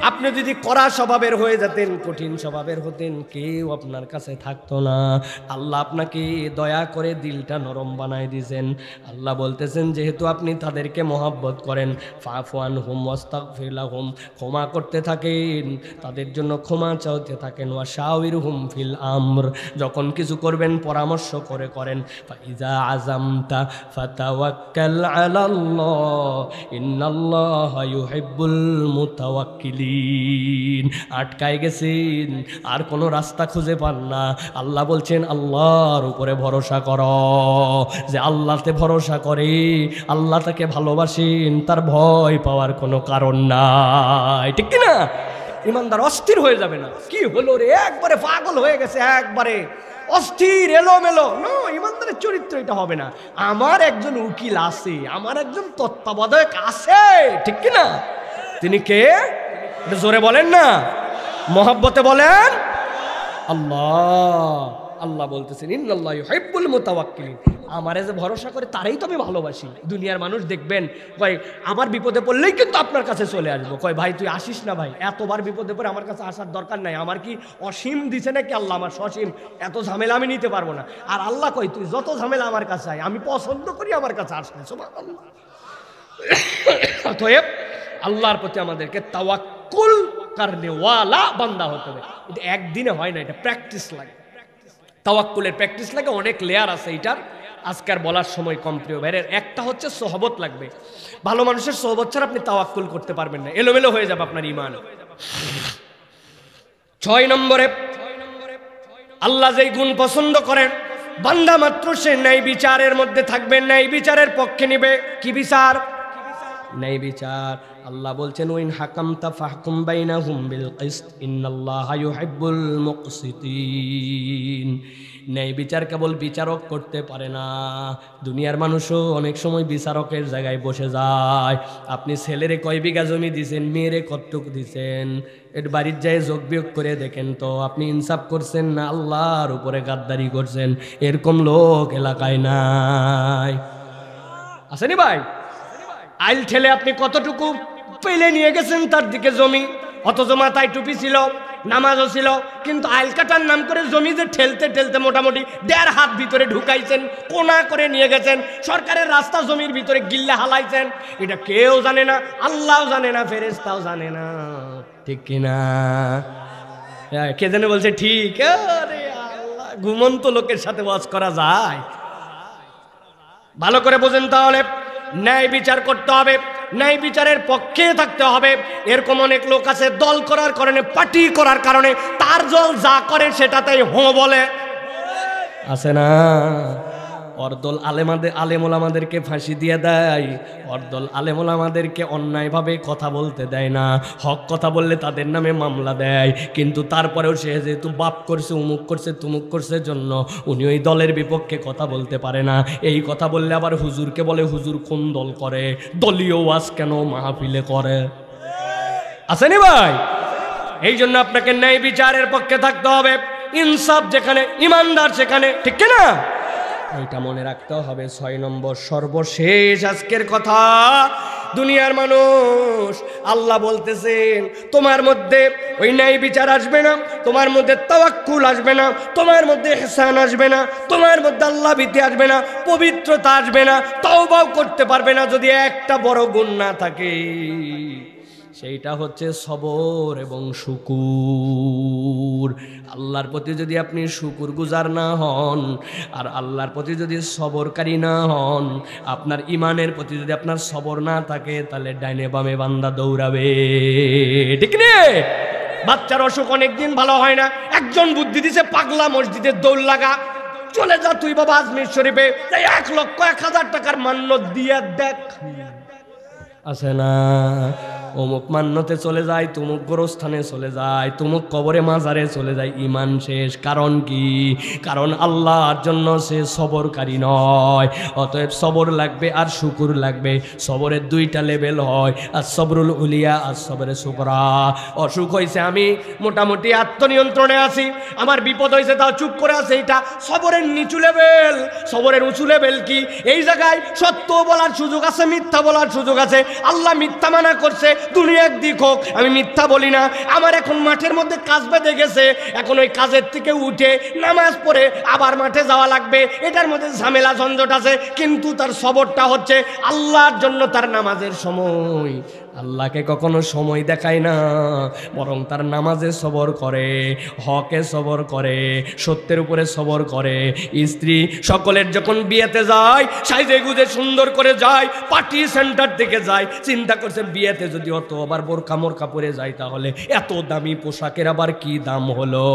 আপনি যদি কড়া স্বভাবের হয়ে যেতেন, কঠিন স্বভাবের হতেন, কেউ আপনার কাছে থাকতো না। আল্লাহ আপনাকে দয়া করে দিলটা নরম বানায় দিয়েছেন। আল্লাহ বলতেছেন যেহেতু আপনি তাদেরকে মহব্বত করেন, ফাআফু আনহুম ওয়াস্তাগফির লাহুম, ক্ষমা করতে থাকেন, তাদের জন্য ক্ষমা চাইতে থাকেন। ওয়াশাওিরহুম ফিল আমর, যখন কিছু করবেন পরামর্শ করে করেন। ফাইজা আযামতা ফাতাওয়াক্কাল আলাল্লাহ ইন্নাল্লাহা ইউহিব্বুল মুতাওয়াক্কিলিন। আটকায় গেছেন, আর কোনো রাস্তা খুঁজে পান না, আল্লাহ বলছেন আল্লাহর উপরে ভরসা করো। যে আল্লাহতে ভরসা করে, আল্লাহ তাকে ভালোবাসেন, তার ভয় পাওয়ার কোনো কারণ নাই। ঠিক কিনা? ইমানদার অস্থির হয়ে যাবে না, কি হলো রে, একবারে পাগল হয়ে গেছে, একবারে অস্থির এলোমেলো। না, ইমানদারের চরিত্র এটা হবে না। আমার একজন উকিল আছে, আমার একজন তত্ত্বাবধায়ক আছে। ঠিক কিনা? তিনি কে? এটা জোরে বলেন না, মহব্বতে বলেন আল্লাহ। আল্লাহ বলতেছেন ইন্নাল্লাহু ইউহিব্বুল মুতাওয়াক্কিলিন। আমারে যে ভরসা করে তারাই তো আমি ভালোবাসি। দুনিয়ার মানুষ দেখবেন কয় আমার বিপদে পড়লেই কিন্তু আপনার কাছে চলে আসবো, কয় ভাই তুই আসিস না ভাই, এতবার বিপদে পড়ে আমার কাছে আসার দরকার নাই। আমার কি অসীম দিছে নাকি আল্লাহ? আমার সসীম, এত ঝামেলা আমি নিতে পারবো না। আর আল্লাহ কয় তুই যত ঝামেলা আমার কাছে আয়, আমি পছন্দ করি আমার কাছে আসলে। সুবহানাল্লাহ। অতএব আল্লাহর প্রতি আমাদেরকে তাওয়াক্কুল করনেওয়ালা বান্দা হতে হবে। এটা একদিনে হয় না, এটা প্র্যাকটিস লাগে। তাওয়াক্কুলের প্র্যাকটিস লাগে, অনেক লেয়ার আছে এটার, আজকে আর বলার সময় কম। প্রিয় ভাইয়ের, একটা হচ্ছে সোহবত লাগবে। ভালো মানুষের সোহবত ছাড়া আপনি তাওয়াক্কুল করতে পারবেন না, এলোমেলো হয়ে যাবে আপনার ঈমান। 6 নম্বরে আল্লাহ যেই গুণ পছন্দ করেন, বান্দা মাত্র সে ন্যায় বিচারের মধ্যে থাকবে, ন্যায় বিচারের পক্ষে নিবে। কি বিচার? ন্যায় বিচার। আল্লাহ বলছেন ওয়াইন হাকামতা ফাহকুম বাইনাহুম বিল কিসত ইন্নাল্লাহা ইউহিব্বুল মুকসিতিন। ন্যায় বিচার কেবল বিচারক করতে পারে না, দুনিয়ার মানুষও অনেক সময় বিচারকের জায়গায় বসে যায়। আপনি ছেলেরে কয় বিঘা জমি দিছেন, মেয়েরে কতটুক দিছেন, এর বাড়ির যায় যোগ বিয়োগ করে দেখেন তো আপনি ইনসাফ করছেন না আল্লাহর উপরে গাদ্দারি করছেন। এরকম লোক এলাকায় নাই, আসেনি ভাই? আইল ঠেলে আপনি কতটুকু পেলে নিয়ে গেছেন তার দিকে জমি, অথচ মাথায় টুপি ছিল, নামাজও ছিল, কিন্তু আইল কাটার নাম করে জমি যে ঠেলতে ঠেলতে মোটামুটি 1.5 হাত ভিতরে ঢুকাইছেন, কোনা করে নিয়ে গেছেন, সরকারের রাস্তা জমির ভিতরে গিল্লা হালাইছেন। এটা কেউ জানে না, আল্লাহও জানে না, ফেরেশতাও জানে না। ঠিক কিনা? কে জানে বলছে ঠিক? আরে আল্লাহ, ঘুমন্ত লোকের সাথে ওয়াজ করা যায়? ভালো করে বোঝেন তাহলে, ন্যায় বিচার করতে হবে। ন্যায় বিচারের পক্ষে থাকতে হবে। এরকম অনেক লোক আছে দল করার কারণে, পার্টি করার কারণে তার দল যা করে সেটাতেই হো বলে, আছে না? অর্দল আলেমোলামাদেরকে ফাঁসি দিয়ে দেয়, অর্দল আলেমোলামাদেরকে অন্যায়ভাবে কথা বলতে দেয় না, হক কথা বললে তাদের নামে মামলা দেয়। কিন্তু তারপরেও সে যেহেতু বাপ করছে, উমুক করছে, তুমুক করছে জন্য উনি ওই দলের বিপক্ষে কথা বলতে পারে না। এই কথা বললে আবার হুজুরকে বলে হুজুর কোন দল করে, দলীয় ওয়াজ কেন মাহফিলে করে, আসেনি ভাই? এই জন্য আপনাকে ন্যায় বিচারের পক্ষে থাকতে হবে, ইনসাফ যেখানে, ইমানদার সেখানে, ঠিক কিনা? এটা মনে রাখতে হবে। 6 নম্বর সর্বশেষ আজকের কথা, দুনিয়ার মানুষ, আল্লাহ বলতেছেন তোমার মধ্যে ওই ন্যায় বিচার আসবে না, তোমার মধ্যে তাওয়াক্কুল আসবে না, তোমার মধ্যে ইহসান আসবে না, তোমার মধ্যে আল্লাহ ভীতি আসবে না, পবিত্রতা আসবে না, তওবাও করতে পারবে না যদি একটা বড় গুণ না থাকে। সেইটা হচ্ছে সবর এবং শুকুর। আল্লাহর প্রতি যদি আপনি শুকুর গুজার না হন, আর আল্লাহর প্রতি যদি সবরকারী না হন, আপনার ইমানের প্রতি যদি আপনার সবর না থাকে, তাহলে ডাইনে বামে বান্দা দৌড়াবে, ঠিক নে? বাচ্চার অসুখ অনেকদিন ভালো হয় না, একজন বুদ্ধি দিছে পাগলা মসজিদের দৌড় লাগা, চলে যা তুই বাবা আজমির শরীফে 1,00,000 টাকার মান্যত দিয়ে দেখ, আছে না? অমুক মান্যতে চলে যায়, তুমুক গোরস্থানে চলে যায়, তুমুক কবরে মাজারে চলে যায়, ইমান শেষ। কারণ কি? কারণ আল্লাহর জন্য সে সবরকারী নয়। অতএব সবর লাগবে আর শুকুর লাগবে। সবরের 2টা লেভেল হয়, আর সবরুল উলিয়া আর সবরে শুকরা। অসুখ হয়েছে, আমি মোটামুটি আত্মনিয়ন্ত্রণে আছি, আমার বিপদ হয়েছে তাও চুপ করে আছে, এটা সবরের নিচু লেভেল। সবরের উঁচু লেভেল কি? এই জায়গায় সত্য বলার সুযোগ আছে, মিথ্যা বলার সুযোগ আছে। আল্লাহ মিথ্যা মানা করছে, দুনিয়া একদিক হোক, আমি মিথ্যা বলি না। আমার এখন মাঠের মধ্যে কাজ বেঁধে গেছে, এখন ওই কাজের থেকে উঠে নামাজ পড়ে আবার মাঠে যাওয়া লাগবে, এটার মধ্যে ঝামেলা ঝঞ্ঝট আছে, কিন্তু তার সবরটা হচ্ছে আল্লাহর জন্য। তার নামাজের সময় আল্লাহকে কখনো সময় দেখায় না, বরং তার নামাজে সবর করে, হকে সবর করে, সত্যের উপরে সবর করে। স্ত্রী সকলের যখন বিয়েতে যায়, সাইজে গুজে সুন্দর করে যায়, পার্টি সেন্টার থেকে যায়, চিন্তা করছে বিয়েতে যদি অত আবার বোরকা মোরকা পরে যায়, তাহলে এত দামি পোশাকের আবার কি দাম হলো।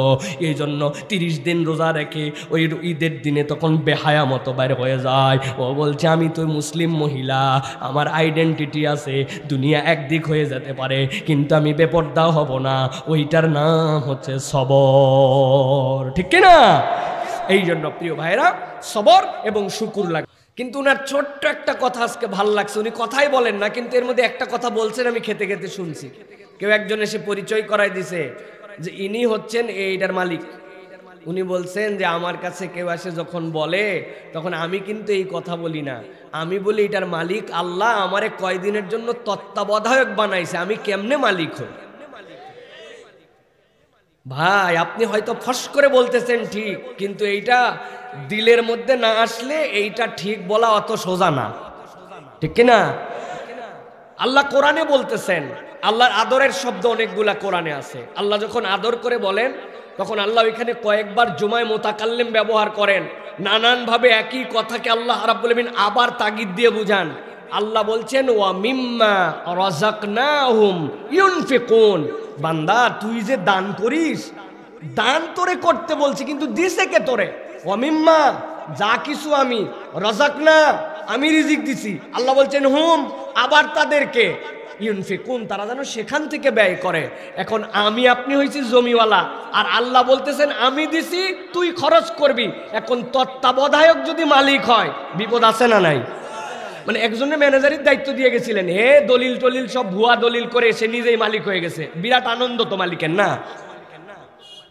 এই জন্য 30 দিন রোজা রেখে ওই ঈদের দিনে তখন বেহায়া মতো বাইর হয়ে যায়। ও বলছে আমি তো মুসলিম মহিলা, আমার আইডেন্টিটি আছে, দুনিয়া একদিক হয়ে যেতে পারে, কিন্তু আমি বেপরদা হব না। ওইটার নাম হচ্ছে সবর, ঠিক কিনা? এই জন্য প্রিয় ভাইরা, সবর এবং শুকুর লাগে। কিন্তু উনার ছোট্ট একটা কথা আজকে ভাল লাগছে, উনি কথাই বলেন না, কিন্তু এর মধ্যে একটা কথা বলছেন, আমি খেতে খেতে শুনছি। কেউ একজন এসে পরিচয় করাই দিছে যে ইনি হচ্ছেন এইটার মালিক। উনি বলছেন যে আমার কাছে কেউ আসে যখন বলে, তখন আমি কিন্তু এই কথা বলি না, আমি বলি এটার মালিক আল্লাহ, আমারে কয়দিনের জন্য তত্ত্বাবধায়ক বানাইছে, আমি কেমনে মালিক হই? ভাই আপনি হয়তো ফস করে বলতেছেন ঠিক, কিন্তু এইটা দিলের মধ্যে না আসলে এইটা ঠিক বলা অত সোজা না, ঠিক কিনা? আল্লাহ কোরআনে বলতেছেন, আল্লাহর আদরের শব্দ অনেকগুলা কোরআনে আছে। আল্লাহ যখন আদর করে বলেন, তখন আল্লাহ ওইখানে কয়েকবার জুমায় মুতাকাল্লিম ব্যবহার করেন, নানানভাবে একই কথাকে আল্লাহ রাব্বুল আলামিন আবার তাগিদ দিয়ে বুঝান। আল্লাহ বলছেন ওয়া মিম্মা রাযাকনাহুম ইউনফিকুন, বান্দা তুই যে দান করিস, দান তোরে করতে বলছি, কিন্তু দিছে কে তোরে? ওয়া মিম্মা, যা কিছু আমি, রাযাকনা, আমি রিজিক দিছি। আল্লাহ বলছেন হুম, আবার তাদেরকে, ইউনফিকুন, তারা যেন সেখান থেকে ব্যয় করে। এখন আমি আপনি হইছি জমিওয়ালা, আর আল্লাহ বলতেছেন আমি দিছি, তুই খরচ করবি। এখন তত্ত্বাবধায়ক যদি মালিক হয়, বিপদ আছে না নাই? মানে একজনের ম্যানেজারের দায়িত্ব দিয়ে গেছিলেন, হে দলিল টলিল সব ভুয়া দলিল করে সে নিজেই মালিক হয়ে গেছে, বিরাট আনন্দ তো মালিকের না?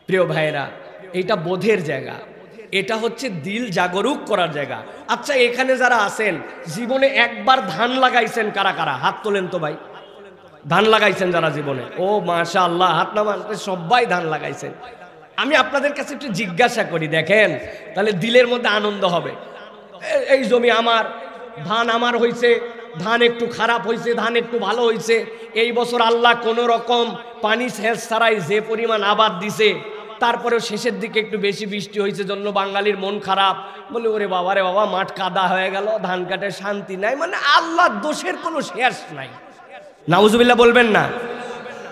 প্রিয় ভাইয়েরা, এইটা বোধের জায়গা, এটা হচ্ছে দিল জাগরুক করার জায়গা। আচ্ছা এখানে যারা আছেন, জীবনে একবার ধান লাগাইছেন কারা কারা? হাত তোলেন তো ভাই। ধান লাগাইছেন যারা জীবনে? ও মাশাআল্লাহ, হাত না মানতে সবাই ধান লাগাইছেন। আমি আপনাদের কাছে একটু জিজ্ঞাসা করি, দেখেন তাহলে দিলের মধ্যে আনন্দ হবে। এই জমি আমার, ধান আমার হয়েছে, ধান একটু খারাপ হয়েছে, ধান একটু ভালো হয়েছে, এই বছর আল্লাহ কোনো রকম পানি সেচ ছাড়াই যে পরিমাণ আবাদ দিছে, তারপরেও শেষের দিকে একটু বেশি বৃষ্টি হয়েছে জন্য বাঙালির মন খারাপ, বলে ওরে বাবা রে বাবা মাঠ কাদা হয়ে গেল, ধান কাটে শান্তি নাই। মানে আল্লাহর দোষের কোনো শেষ নাই। নাউজুবিল্লাহ বলবেন না?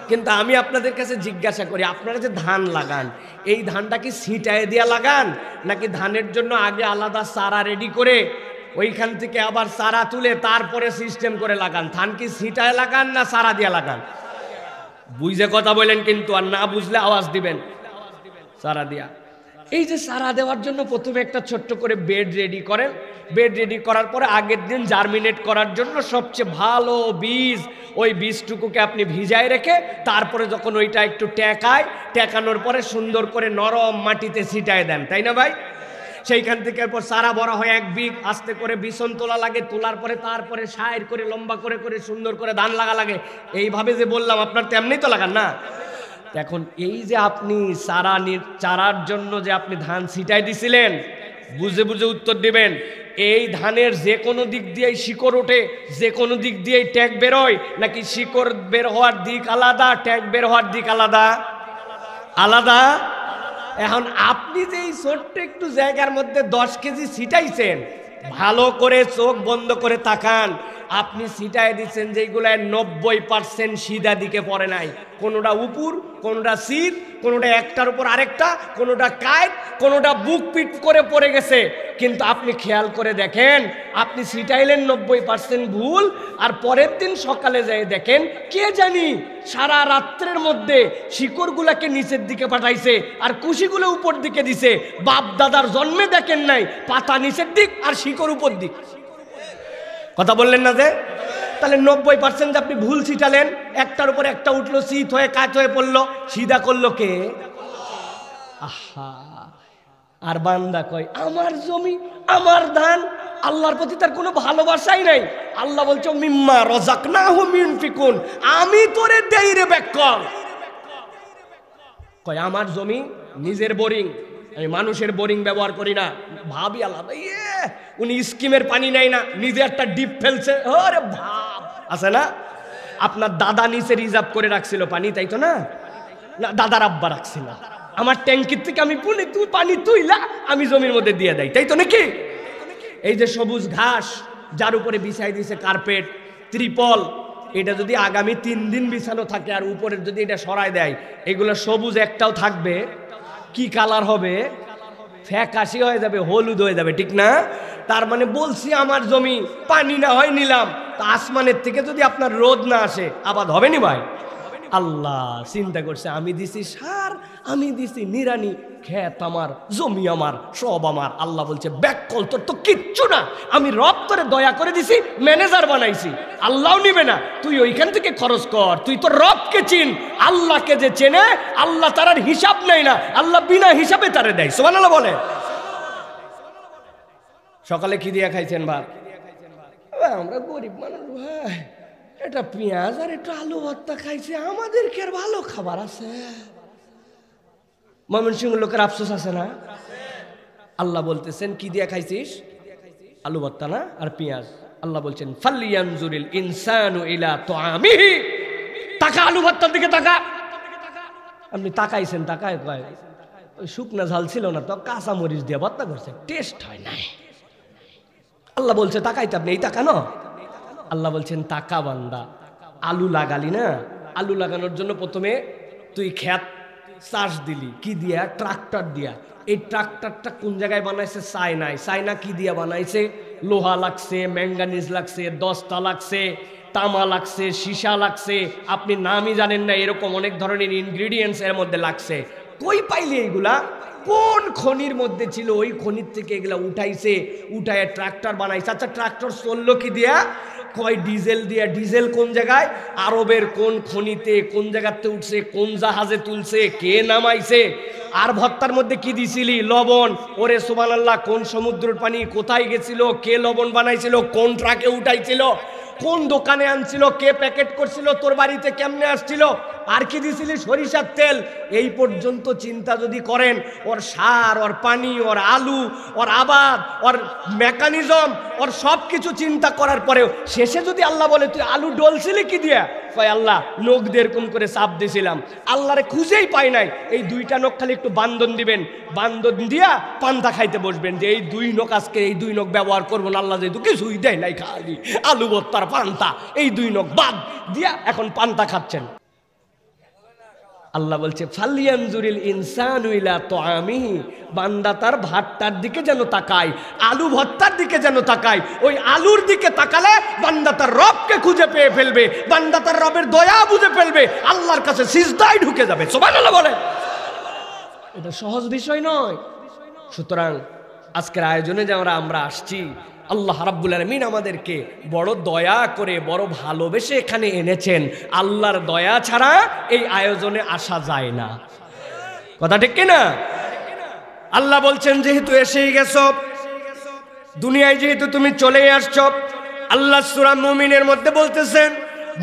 কিন্তু আমি আপনাদের কাছে জিজ্ঞাসা করি, আপনারা যে ধান লাগান, এই ধানটা কি ছিটায় দিয়া লাগান, নাকি ধানের জন্য আগে আলাদা চারা রেডি করে ওইখান থেকে আবার চারা তুলে তারপরে সিস্টেম করে লাগান? ধান কি ছিটায় লাগান না চারা দিয়া লাগান? বুঝে কথা বলেন কিন্তু, আর না বুঝলে আওয়াজ দিবেন। চারা দিয়া। এই যে চারা দেওয়ার জন্য প্রথমে একটা ছোট্ট করে বেড রেডি করেন। বেড রেডি করার পরে আগের দিন জার্মিনেট করার জন্য সবচেয়ে ভালো বীজ, ওই বীজটুকুকে আপনি ভিজায় রেখে তারপরে যখন ওইটা একটু টেকানোর পরে সুন্দর করে নরম মাটিতে ছিটায় দেন, তাই না ভাই? সেইখান থেকে এরপর চারা বড় হয় এক বিঘ, আস্তে করে বিছন তোলা লাগে, তোলার পরে তারপরে সাইড করে লম্বা করে করে সুন্দর করে ধান লাগা লাগে। এইভাবে যে বললাম আপনার তেমনি তো লাগান না? এখন এই যে আপনি চারার জন্য যে আপনি ধান ছিটাই দিছিলেন, বুঝে বুঝে উত্তর দিবেন। এই ধানের যে কোনো দিক দিয়েই শিকড় ওঠে, যে কোনো দিক দিয়েই ট্যাগ বেরোয়, নাকি শিকড় বের হওয়ার দিক আলাদা, ট্যাগ বের হওয়ার দিক আলাদা? আলাদা। এখন আপনি যে এই ছোট্ট একটু জায়গার মধ্যে 10 কেজি ছিটাইছেন, ভালো করে চোখ বন্ধ করে তাকান। আপনি ছিটাই দিচ্ছেন যেগুলায় 90% সিধা দিকে পড়ে নাই, কোনোটা উপর, কোনোটা শীত, কোনোটা একটার উপর আরেকটা, কোনোটা কাইট, কোনোটা বুক পিট করে পড়ে গেছে। কিন্তু আপনি খেয়াল করে দেখেন, আপনি ছিটাইলেন 90% ভুল, আর পরের দিন সকালে যাই দেখেন কে জানি সারা রাত্রের মধ্যে শিকড়গুলাকে নিচের দিকে পাঠাইছে আর কুশিগুলো উপর দিকে দিছে। বাপ দাদার জন্মে দেখেন নাই পাতা নিচের দিক আর শিকড় উপর দিক। কথা বললেন না যে? তাহলে 90% আপনি ভুল ছিটালেন, একটার উপর একটা উঠলো, শীত হয়ে কাজ হয়ে পড়লো, সিধা করলো কে? আহা। আর বান্দা কয় আমার জমি, আমার ধান, আল্লাহর প্রতি তার কোনো ভালোবাসাই নাই। আল্লাহ বলছে মিম্মা রাযাকনাহুম ইউনফিকুন, আমি তোরে দেই রে বেকল। কয় আমার জমি, নিজের বোরিং, আমি মানুষের বোরিং ব্যবহার করি না। ভাবি আলাদা, উনি স্কিমের পানি নেয় না, নিজে একটা ডিপ ফেলছে। আরে ভাব আছে না? আপনার দাদা নিচে রিজার্ভ করে রাখছিল পানি, তাই তো না? না, দাদার আব্বা রাখছিল। আমার ট্যাঙ্কির থেকে আমি পানি তুইলা আমি জমির মধ্যে দিয়ে দেয়, তাই তো নাকি? এই যে সবুজ ঘাস যার উপরে বিছাই দিয়েছে কার্পেট, ত্রিপল, এটা যদি আগামী 3 দিন বিছানো থাকে আর উপরে যদি এটা সরায় দেয়, এগুলো সবুজ একটাও থাকবে? কি কালার হবে? ফ্যাকাশি হয়ে যাবে, হলুদ হয়ে যাবে, ঠিক না? তার মানে বলছি আমার জমি, পানি না হয় নিলাম, তা আসমানের থেকে যদি আপনার রোদ না আসে আবাদ হবে নি ভাই? আল্লাহ চিন্তা করছে, আমি দিছি সার, আমি দিছি নিরানি, ক্ষেত আমার, জমি আমার, সব আমার। আল্লাহ বলছে ব্যাককল, তোর তো কিচ্ছু না, আমি রব তোরে দয়া করে দিছি, ম্যানেজার বানাইছি, আল্লাহও নিবে না, তুই ওইখান থেকে খরচ কর, তুই তো রবকে চিন। আল্লাহকে যে চেনে, আল্লাহ তার হিসাব নেই না, আল্লাহ বিনা হিসাবে তারে দেয়। সুবহানাল্লাহ বলে। সকালে কি দিয়া খাইছেন ভাত? আমরা গরিব মানুষ ভাই, এটা পেঁয়াজ আর একটু আলু ভর্তা খাইছে, আমাদের কি আর ভালো খাবার আছে? ময়মনসিংহ লোকের আফসোস আছে না? আল্লাহ বলতেছেন কি দিয়া খাইছিস? আলু ভর্তা না আর পেঁয়াজ। আল্লাহ বলছেন ফালিয়ানজুরিল ইনসানু ইলা তুআমিহি, তাকা আলু ভর্তার দিকে তাকা। আপনি তাকাইছেন, তাকায় কয় ওই শুকনা ঝাল ছিল না তো, কাঁচা মরিচ দিয়ে ভর্তা করছে, টেস্ট হয় নাই। আল্লাহ বলছে তাকাইতে, আপনি এই তাকানো? আল্লাহ বলছেন তাকা বান্দা, আলু লাগালি না, আলু লাগানোর জন্য প্রথমে তুই ক্ষেত চাষ দিলি, কি দিয়া? ট্রাক্টর দিয়া। এই ট্রাক্টরটা কোন জায়গায় বানাইছে? চায়নায়। চায়না কি দিয়া বানাইছে? লোহা লাগছে, ম্যাঙ্গানিজ লাগছে, দস্তা লাগছে, তামা লাগছে, সীসা লাগছে, আপনি নামই জানেন না, এরকম অনেক ধরনের ইনগ্রিডিয়েন্টস এর মধ্যে লাগছে। কই পাইলি এইগুলা? কোন খনির মধ্যে ছিল, ওই খনির থেকে এগুলা উঠাইছে, উঠায় ট্রাক্টর বানাইছে। আচ্ছা ট্রাক্টর চললো কি দিয়া? কয় ডিজেল দিয়া। ডিজেল কোন জায়গায়? আরবের কোন খনিতে, কোন জায়গাতে উঠছে, কোন জাহাজে তুলছে, কে নামাইছে। আর ভর্তার মধ্যে কি দিছিলি? লবণ। ওরে সুবহানাল্লাহ, কোন সমুদ্রের পানি, কোথায় গেছিল, কে লবণ বানাইছিল, কোন ট্রাকে উঠাইছিল, কোন দোকানে আনছিল, কে প্যাকেট করছিল, তোর বাড়িতে কেমনে আসছিল। আর কি দিছিলি? সরিষার তেল। এই পর্যন্ত চিন্তা যদি করেন, ওর সার, ওর পানি, ওর আলু, ওর আবাদ, ওর মেকানিজম, ওর সব কিছু চিন্তা করার পরেও শেষে যদি আল্লাহ বলে তুই আলু ডলছিলি কি দিয়া, কয় আল্লাহ নখ দিয়ে এরকম করে চাপ দিয়েছিলাম, আল্লাহরে খুঁজেই পাই নাই। এই দুইটা নখ খালি একটু বান্ধন দিবেন, বান্ধন দিয়া পান্তা খাইতে বসবেন যে এই দুই নখ আজকে এই দুই নখ ব্যবহার করবো না, আল্লাহ যেহেতু কিছুই দেয় নাই, খালি আলু ভর্তার পান্তা, এই দুই নখ বাদ দিয়া এখন পান্তা খাচ্ছেন। আল্লাহ বলছে ফালিয়ানজুরিল ইনসানু ইলা তাআমিহি, বান্দা তার ভাতটার দিকে যেন তাকায়, আলু ভর্তার দিকে যেন তাকায়। ওই আলুর দিকে তাকালে বান্দা তার রবকে খুঁজে পেয়ে ফেলবে, বান্দা তার রবের দয়া বুঝে ফেলবে, আল্লাহর কাছে সিজদায় ঢুকে যাবে। সুবহানাল্লাহ বলে। এটা সহজ বিষয় নয়। সুতরাং আজকের আয়োজনে যে আমরা আসছি, আল্লাহ রাব্বুল আলামিন আমাদেরকে বড় দয়া করে বড় ভালোবেসে এখানে এনেছেন। আল্লাহর দয়া ছাড়া এই আয়োজনে আসা যায় না। কথা ঠিক কিনা? আল্লাহ বলছেন যেহেতু এসেই গেছো দুনিয়ায়, যেহেতু তুমি চলেই আসছো, আল্লাহ সূরা মুমিনের মধ্যে বলতেছেন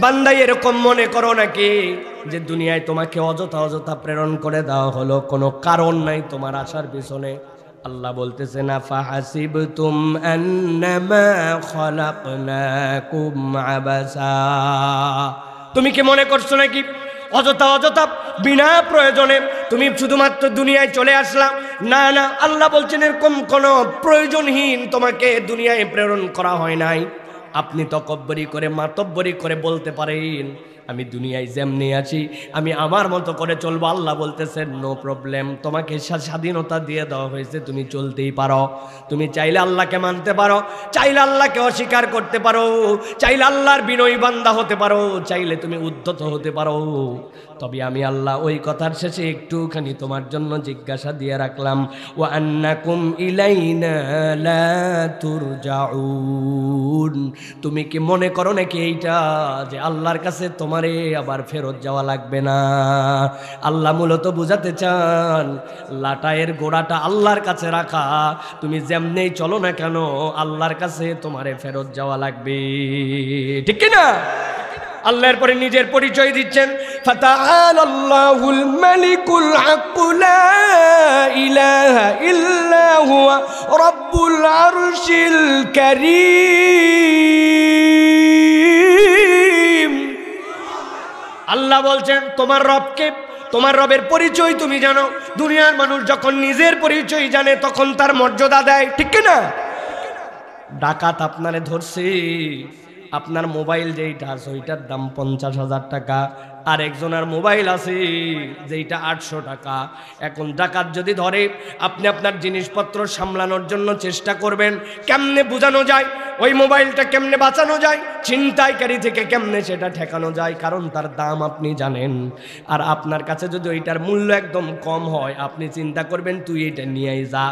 বান্দা এরকম মনে করো নাকি যে দুনিয়ায় তোমাকে অযথা অযথা প্রেরণ করে দেওয়া হলো, কোনো কারণ নাই তোমার আসার পিছনে। আল্লাহ বলতেছে না ফাহাসিবতুম আন্নামা খালাকনাকুম আবাসা, তুমি কি মনে করছো নাকি অযথা অযথা বিনা প্রয়োজনে তুমি শুধুমাত্র দুনিয়ায় চলে আসলাম? না না, আল্লাহ বলছেন এরকম কোনো প্রয়োজনহীন তোমাকে দুনিয়ায় প্রেরণ করা হয় নাই। আপনি তকব্বরি করে মাতব্বরি করে বলতে পারেন আমি দুনিয়ায় যেমনি আছি আমি আমার মতো করে চলবো। আল্লাহ বলতেছেন নো প্রবলেম, তোমাকে স্বাধীনতা দিয়ে দেওয়া হয়েছে, তুমি চলতেই পারো। তুমি চাইলে আল্লাহকে মানতে পারো, চাইলে আল্লাহকে অস্বীকার করতে পারো, চাইলে আল্লাহর বিনয়ী বান্দা হতে পারো, চাইলে তুমি উদ্ধত হতে পারো। তবে আমি আল্লাহ ওই কথার শেষে একটুখানি তোমার জন্য জিজ্ঞাসা দিয়ে রাখলাম, ওয়া আন্নাকুম ইলাইনা লা তুরজাউন, তুমি কি মনে করো নাকি এইটা যে আল্লাহর কাছে তোমারে আবার ফেরত যাওয়া লাগবে না? আল্লাহ মূলত বুঝাতে চান লাটায়ের গোড়াটা আল্লাহর কাছে রাখা, তুমি যেমনেই চলো না কেন আল্লাহর কাছে তোমারে ফেরত যাওয়া লাগবে। ঠিক কি না? আল্লাহর পরে নিজের পরিচয় দিচ্ছেন ফাতাআলাল্লাহুল মালিকুল হাক্কু লা ইলাহা ইল্লা হুয়া রাব্বুল আরশিল কারীম। আল্লাহ বলছেন তোমার রবকে, তোমার রবের পরিচয় তুমি জানো। দুনিয়ার মানুষ যখন নিজের পরিচয় জানে তখন তার মর্যাদা দেয়। ঠিক কি না? ডাকাত আপনারে ধরছে, আপনার মোবাইল যেইটা আছে ওইটার দাম 50,000 টাকা, আর একজনের মোবাইল আছে যেইটা 800 টাকা। এখন ডাকাত যদি ধরে আপনি আপনার জিনিসপত্র সামলানোর জন্য চেষ্টা করবেন কেমনে বোঝানো যায়, ওই মোবাইলটা কেমনে বাঁচানো যায়, ছিনতাইকারী থেকে কেমনে সেটা ঠেকানো যায়, কারণ তার দাম আপনি জানেন। আর আপনার কাছে যদি ওইটার মূল্য একদম কম হয় আপনি চিন্তা করবেন তুই এটা নিয়েই যা,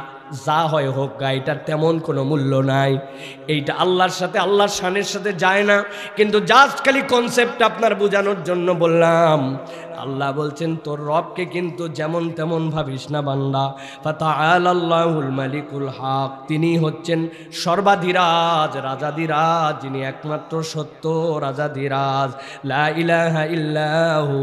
যা হয় হোক গা, এটার তেমন কোনো মূল্য নাই। এইটা আল্লাহর সাথে আল্লাহর শানের সাথে যায় না, কিন্তু জাস্ট খালি কনসেপ্ট আপনার বোঝানোর জন্য বললাম। আল্লাহ বলছেন তোর রবকে কিন্তু যেমন তেমন ভাবিস না বান্দা। ফাতাআলাল্লাহুল মালিকুল হক, তিনি হচ্ছেন সর্বাধিরাজ, রাজাধিরাজ, যিনি একমাত্র সত্য রাজাধিরাজ। লা ইলাহা ইল্লাহু,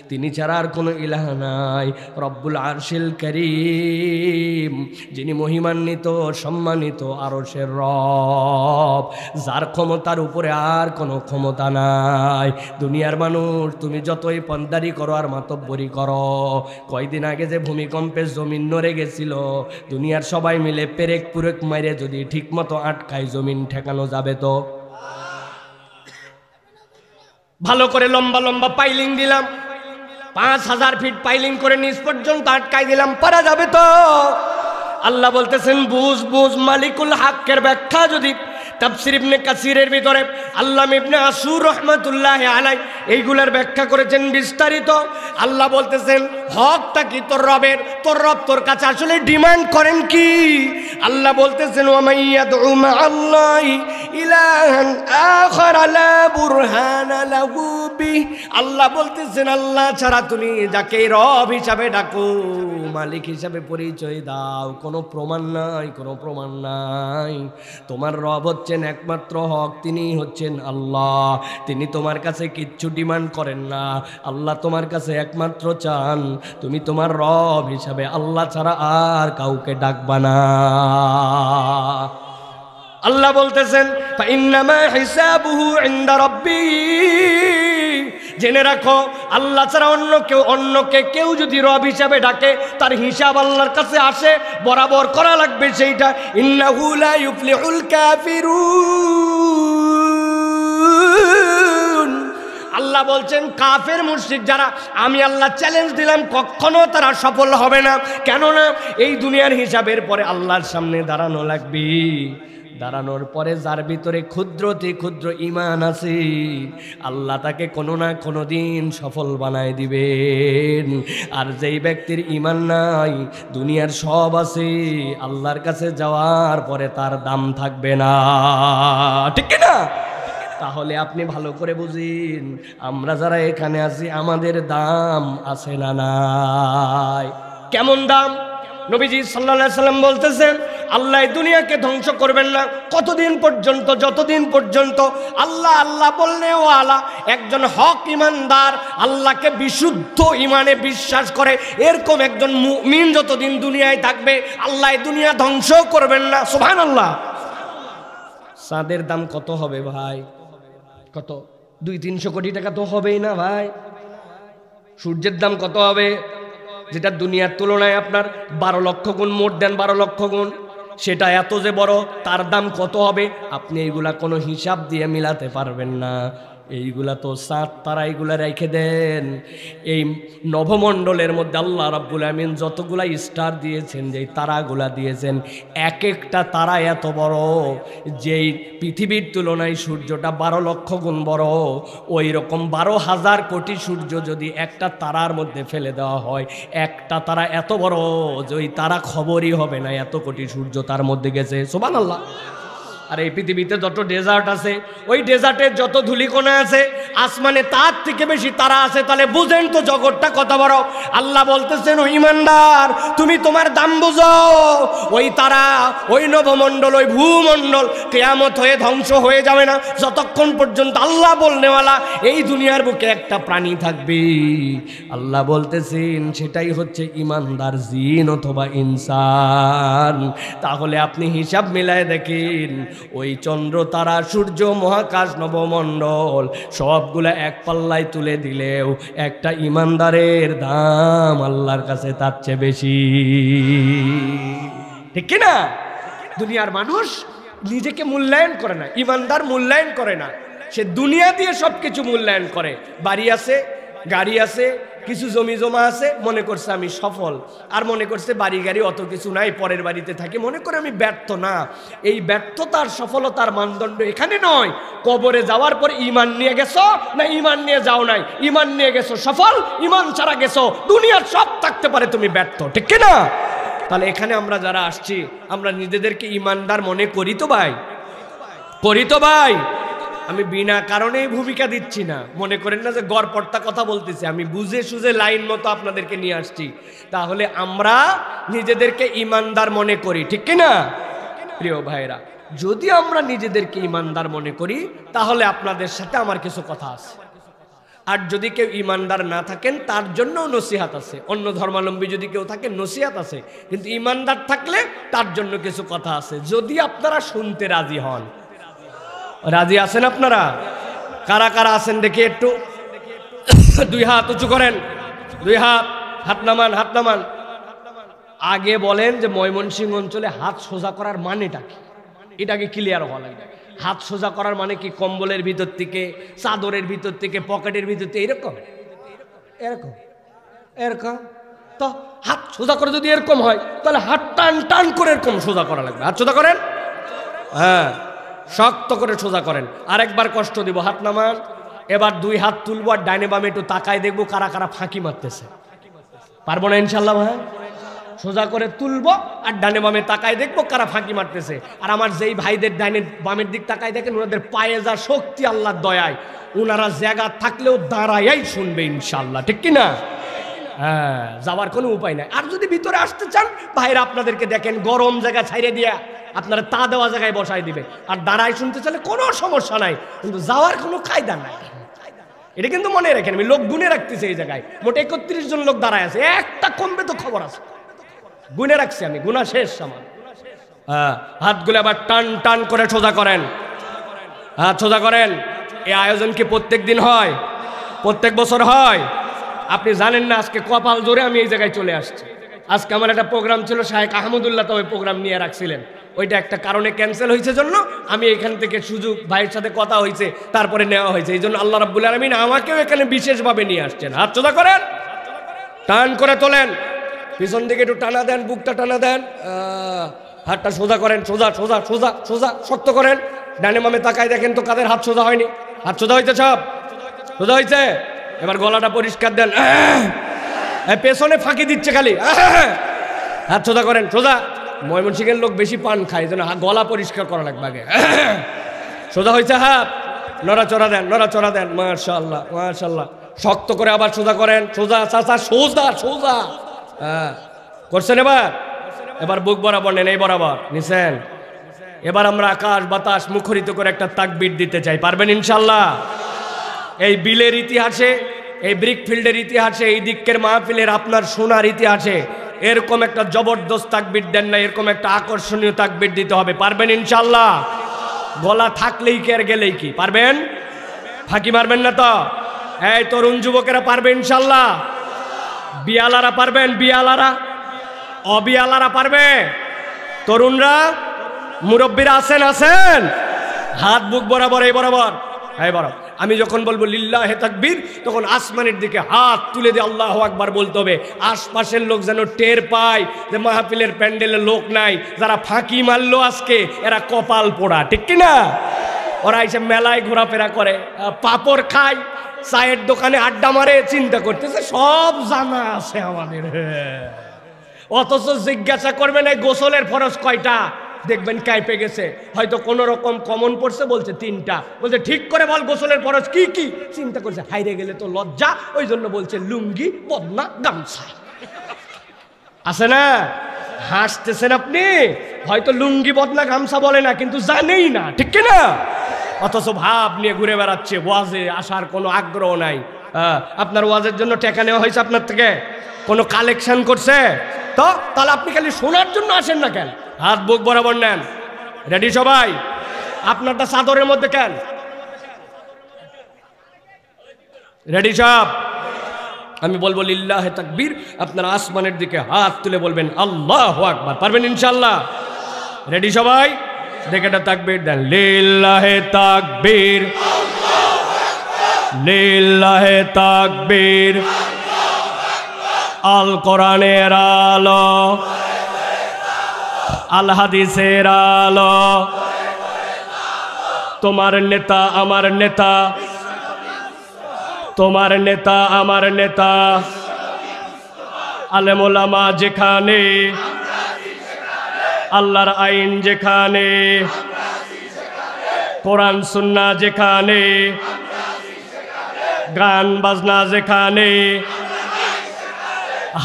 তিনি ছাড়া আর কোনো ইলাহ নাই। রব্বুল আরশিল কারীম, যিনি মহিমান্বিত সম্মানিত আরশের রব, যার ক্ষমতার উপরে আর কোনো ক্ষমতা নাই। দুনিয়ার মানুষ তুমি যতই পন্দারি করো আর মাতব্বরি করো, কয়দিন আগে যে ভূমিকম্পে জমিন নড়ে গেছিল, দুনিয়ার সবাই মিলে পেরেক পুরেক মাইরে যদি ঠিক মতো আটকায় জমিন ঠেকানো যাবে তো? ভালো করে লম্বা লম্বা পাইলিং দিলাম, 5000 ফিট পাইলিং করে নিচ পর্যন্ত আটকাই দিলাম, পারা যাবে তো? আল্লাহ বলতেছেন বুঝ বুঝ। মালিকুল হকের ব্যাখ্যা যদি তাফসীর ইবনে কাসিরের ভিতরে আল্লামা ইবনে আসুর রহমাতুল্লাহি আলাইহি এইগুলার ব্যাখ্যা করেছেন বিস্তারিত। আল্লাহ বলতেছেন হকটা কি তোর রবের, তোর রব তোর কাছে আসলে ডিমান্ড করেন কি? আল্লাহ বলতেছেন ওয়া মাইয়াদউ মাআল্লাহি ইলাহান আখার লা বুরহানা লাহু বি। আল্লাহ বলতেছেন আল্লাহ ছাড়া তুমি যাকে রব হিসাবে ডাকো, মালিক হিসাবে পরিচয় দাও, কোনো প্রমাণ নাই, কোনো প্রমাণ নাই। তোমার রব হচ্ছেন একমাত্র হক, তিনি হচ্ছেন আল্লাহ। তিনি তোমার কাছে কিচ্ছু ডিমান্ড করেন না। আল্লাহ তোমার কাছে একমাত্র চান তুমি তোমার রব হিসাবে আল্লাহ ছাড়া আর কাউকে ডাকবা না। আল্লাহ বলতেছেন ফাইন্নামা হিসাবুহু ইনদা রাব্বি, জেনে রাখো আল্লাহ ছাড়া অন্যকে কেউ যদি রব হিসাবে ডাকে তার হিসাব আল্লাহর কাছে আসে, বরাবর করা লাগবে সেইটা। ইন্নাহু লা ইউফলিহুল কাফিরুন, আল্লাহ বলছেন কাফের মুশরিক যারা, আমি আল্লাহ চ্যালেঞ্জ দিলাম কখনো তারা সফল হবে না। কেননা এই দুনিয়ার হিসাবের পরে আল্লাহর সামনে দাঁড়ানো লাগবে। দাঁড়ানোর পরে যার ভিতরে ক্ষুদ্রতে ক্ষুদ্র ঈমান আছে আল্লাহ তাকে কোনো না কোনো দিন সফল বানায় দিবেন। আর যেই ব্যক্তির ঈমান নাই, দুনিয়ার সব আছে, আল্লাহর কাছে যাওয়ার পরে তার দাম থাকবে না, ঠিক না? তাহলে আপনি ভালো করে বুঝিন, আমরা যারা এখানে আছি আমাদের দাম আছে না নাই? কেমন দাম? নবীজি সাল্লাল্লাহু আলাইহি সাল্লাম বলতেছেন আল্লাহ দুনিয়াকে ধ্বংস করবেন না কতদিন পর্যন্ত, যতদিন পর্যন্ত আল্লাহ আল্লাহ বললেও আলা একজন হক ইমানদার আল্লাহকে বিশুদ্ধ ইমানে বিশ্বাস করে এরকম একজন মুমিন যতদিন দুনিয়ায় থাকবে আল্লাহ দুনিয়া ধ্বংস করবেন না। সুবহানাল্লাহ। চাঁদের দাম কত হবে ভাই? কত? 200-300 কোটি টাকা তো হবেই না ভাই। সূর্যের দাম কত হবে? যেটা দুনিয়ার তুলনায় আপনার 12 লক্ষ গুণ, মোট দেন 12 লক্ষ গুণ, সেটা এত যে বড়, তার দাম কত হবে? আপনি এইগুলা কোনো হিসাব দিয়ে মিলাতে পারবেন না। এইগুলা তো চাঁদ তারা এইগুলা রেখে দেন। এই নভমণ্ডলের মধ্যে আল্লাহ রাব্বুল আমিন যতগুলা স্টার দিয়েছেন, যেই তারাগুলা দিয়েছেন, এক একটা তারা এত বড় যেই পৃথিবীর তুলনায় সূর্যটা 12 লক্ষ গুণ বড়। ওই রকম 12,000 কোটি সূর্য যদি একটা তারার মধ্যে ফেলে দেওয়া হয়, একটা তারা এত বড় যে ওই তারা খবরই হবে না এত কোটি সূর্য তার মধ্যে গেছে। সুবহানাল্লাহ। আর এই পৃথিবীতে যত ডেজার্ট আছে, ওই ডেজার্টের যত ধূলিকণা আছে, আসমানে তার থেকে বেশি তারা আছে। তাহলে বুঝেন তো জগৎটা কত বড়। আল্লাহ বলতেছেন ও ইমানদার, তুমি তোমার দাম বুঝো। ওই তারা, ওই নবমণ্ডল, ওই ভূমণ্ডল কিয়ামত হয়ে ধ্বংস হয়ে যাবে না যতক্ষণ পর্যন্ত আল্লাহ বলনেওয়ালা এই দুনিয়ার বুকে একটা প্রাণী থাকবে। আল্লাহ বলতেছেন সেটাই হচ্ছে ইমানদার জিন অথবা ইনসান। তাহলে আপনি হিসাব মিলায় দেখেন, ওই চন্দ্র তারা, সূর্য, মহাকাশ, নবমণ্ডল সবগুলা এক পাল্লায় তুলে দিলেও একটা ইমানদারের দাম আল্লাহর কাছে তার চেয়ে বেশি, ঠিক কিনা? দুনিয়ার মানুষ নিজেকে মূল্যায়ন করে না, ইমানদার মূল্যায়ন করে না। সে দুনিয়া দিয়ে সবকিছু মূল্যায়ন করে। বাড়ি আছে, গাড়ি আছে, কিছু জমি জমা আছে, মনে করছে আমি সফল। আর মনে করছে বাড়ি গাড়ি অত কিছু নাই, পরের বাড়িতে থাকি, মনে করে আমি ব্যর্থ। না, এই ব্যর্থতার সফলতার মানদণ্ড এখানে নয়। কবরে যাওয়ার পর ইমান নিয়ে গেছো না ইমান নিয়ে যাও নাই, ইমান নিয়ে গেছো সফল, ইমান ছাড়া গেছো দুনিয়ার সব থাকতে পারে, তুমি ব্যর্থ, ঠিক কিনা? তাহলে এখানে আমরা যারা আসছি, আমরা নিজেদেরকে ইমানদার মনে করি তো ভাই? করি তো ভাই? আমি বিনা কারণেই ভূমিকা দিচ্ছি না, মনে করেন না যে গড়পড়তা কথা বলতেছি। আমি বুঝে সুঝে লাইন মতো আপনাদেরকে নিয়ে আসছি। তাহলে আমরা নিজেদেরকে ইমানদার মনে করি, ঠিক কিনা? প্রিয় ভাইরা, যদি আমরা নিজেদেরকে ইমানদার মনে করি তাহলে আপনাদের সাথে আমার কিছু কথা আছে। আর যদি কেউ ইমানদার না থাকেন তার জন্য নসিহাত আছে। অন্য ধর্মাবলম্বী যদি কেউ থাকেন নসিহাত আছে, কিন্তু ইমানদার থাকলে তার জন্য কিছু কথা আছে, যদি আপনারা শুনতে রাজি হন। রাজি আছেন আপনারা? কারা কারা আছেন দেখি একটু 2 হাত উঁচু করেন। 2 হাত, হাত নামান, হাত নামান। আগে বলেন যে ময়মনসিংহ অঞ্চলে হাত সোজা করার মানেটা কি? এটাকে ক্লিয়ার হওয়া লাগবে। হাত সোজা করার মানে কি? কম্বলের ভিতর থেকে, চাদরের ভিতর থেকে, পকেটের ভিতর থেকে, এরকম এরকম এরকম। তো হাত সোজা করে যদি এরকম হয় তাহলে হাত টান টান করে এরকম সোজা করা লাগবে। হাত সোজা করেন, হ্যাঁ, শক্ত করে সোজা করেন। আরেকবার কষ্ট দিব, হাত নামান। এবার 2 হাত তুলবো আর ডাইনে বামে একটু তাকায় দেখবো কারা কারা ফাঁকি মারতেছে। পারবো না ইনশাল্লাহ ভাই? সোজা করে তুলবো আর ডানে বামে তাকায় দেখবো কারা ফাঁকি মারতেছে। আর আমার যেই ভাইদের ডাইনে বামের দিক তাকায় দেখেন, ওনাদের পায়ে যা শক্তি আল্লাহর দয়ায়, ওনারা জায়গা থাকলেও দাঁড়ায়াই শুনবে ইনশাল্লাহ, ঠিক কিনা? হ্যাঁ, যাওয়ার কোনো উপায় নাই। আর যদি ভিতরে আসতে চান ভাইরা, আপনাদেরকে দেখেন গরম জায়গা ছাইড়ে দিয়া আপনারা তা দেওয়া জায়গায় বসাই দিবে। আর দাঁড়ায় শুনতে চাইলে কোনো সমস্যা নাই, কিন্তু যাওয়ার কোনো কায়দা নাই। এটা কিন্তু মনে রাখেন, আমি লোক গুনে রাখতেছি। এই জায়গায় মোট 31 জন লোক দাঁড়ায় আছে, একটা কমবে তো খবর আছে। গুনে রাখছি আমি, গুনা শেষ আমার। হাতগুলো আবার টান টান করে সোজা করেন, হাত সোজা করেন। এই আয়োজন কি প্রত্যেক দিন হয়? প্রত্যেক বছর হয়? আপনি জানেন না আজকে কপাল জোরে আমি এই জায়গায় চলে আসছি। আজকে আমার একটা প্রোগ্রাম ছিল, শাহেখ আহমদুল্লাহ তো ওই প্রোগ্রাম নিয়ে রাখছিলেন, ওইটা একটা কারণে ক্যান্সেল হয়েছে জন্য আমি এখান থেকে সুযোগ, ভাইয়ের সাথে কথা হয়েছে তারপরে নেওয়া হয়েছে। এই জন্য আল্লাহ রাব্বুল আলামিন আমাকেও এখানে বিশেষভাবে নিয়ে আসছেন। হাত সোজা করেন, টান করে তোলেন, পিছন দিকে একটু টানা দেন, বুকটা টানা দেন, হাতটা সোজা করেন, সোজা সোজা সোজা সোজা শক্ত করেন। ডানে মামে তাকায় দেখেন তো কাদের হাত সোজা হয়নি? হাত সোজা হয়েছে, সব সোজা হয়েছে। এবার গলাটা পরিষ্কার দেন, পেছনে ফাঁকি দিচ্ছে খালি, হাত সোজা করেন, সোজা। ময়মনসিংহের লোক বেশি পান খায়, যেন গলা পরিষ্কার করা লাগবে আগে। সোজা হয়েছে হাত, নড়াচড়া দেন, নড়াচড়া দেন, মাশাআল্লাহ মাশাআল্লাহ। শক্ত করে আবার সোজা করেন, সোজা চাচা, সোজা সোজা। করছেন? এবার বুক বরাবর নেন, এই বরাবর নিছেন। এবার আমরা আকাশ বাতাস মুখরিত করে একটা তাকবীর দিতে চাই, পারবেন ইনশাল্লাহ? এই বিলের ইতিহাসে, এই ব্রিকফিল্ডের ইতিহাসে, এই দিকের মাহফিলের আপনার সোনার ইতিহাসে এরকম একটা জবরদস্ত তাকবীর দেন না, এরকম একটা আকর্ষণীয় তাকবীর দিতে হবে, পারবেন ইনশাল্লাহ? গলা থাকলেই কি আর গেলেই কি? পারবেন? ফাঁকি মারবেন না তো? এই তরুণ যুবকেরা পারবে ইনশাল্লাহ? বিয়ালারা পারবেন? বিয়ালারা, অবিয়ালারা পারবে? তরুণরা, মুরব্বীরা আছেন? আছেন? হাত বুক বরাবর, এই বরাবর, এই বরাবর। আমি যখন বলবো লিল্লাহে তাকবীর, তখন আসমানের দিকে হাত তুলে দিয়ে আল্লাহু আকবার বলতে হবে। আশপাশের লোক যেন টের পায় যে মাহফিলের প্যান্ডেলে লোক নাই। যারা ফাঁকি মারলো আজকে এরা কপাল পোড়া, ঠিক কিনা? ওরা এসে মেলায় ঘোরাফেরা করে, পাপড় খায়, চায়ের দোকানে আড্ডা মারে, চিন্তা করতেছে সব জানা আছে আমাদের। অথচ জিজ্ঞাসা করবেন এই গোসলের ফরজ কয়টা, দেখবেন কাইপে গেছে। হয়তো কোন রকম কমন পড়ছে, বলছে 3টা। বলছে ঠিক করে বল গোসলের ফরজ কি কি? চিন্তা করছে হাইরে গেলে তো লজ্জা, ওই জন্য বলছে লুঙ্গি, বদনা, গামছা। আছে না? হাসতেছেন আপনি, হয়তো লুঙ্গি বদনা গামছা বলে না, কিন্তু জানেই না, ঠিক কিনা? অথচ ভাব নিয়ে ঘুরে বেড়াচ্ছে, ওয়াজে আসার কোনো আগ্রহ নাই। আপনার ওয়াজের জন্য টাকা নেওয়া হয়েছে আপনার থেকে? কোনো কালেকশন করছে? তো তাহলে আপনি খালি শোনার জন্য আসেন না কেন? হাত বুক বরাবর নেন, রেডি সবাই? আপনারটা চাদরের মধ্যে কেন? রেডি সব? আমি বলবো লিল্লাহে তাকবীর, আপনারা আসমানের দিকে হাত তুলে বলবেন আল্লাহু আকবার, পারবেন ইনশাআল্লাহ? রেডি সবাই? দেখে একটা তাকবীর দেন, লিল্লাহে তাকবীর, লিল্লাহে তাকবীর। আল কোরআনের আলো, আল হাদিসের আলো, তোমার নেতা আমার নেতা, তোমার নেতা আমার নেতা। আলেম ওলামা যেখানে, আল্লাহর আইন যেখানে, কোরআন সুন্নাহ যেখানে, গান বাজনা যেখানে,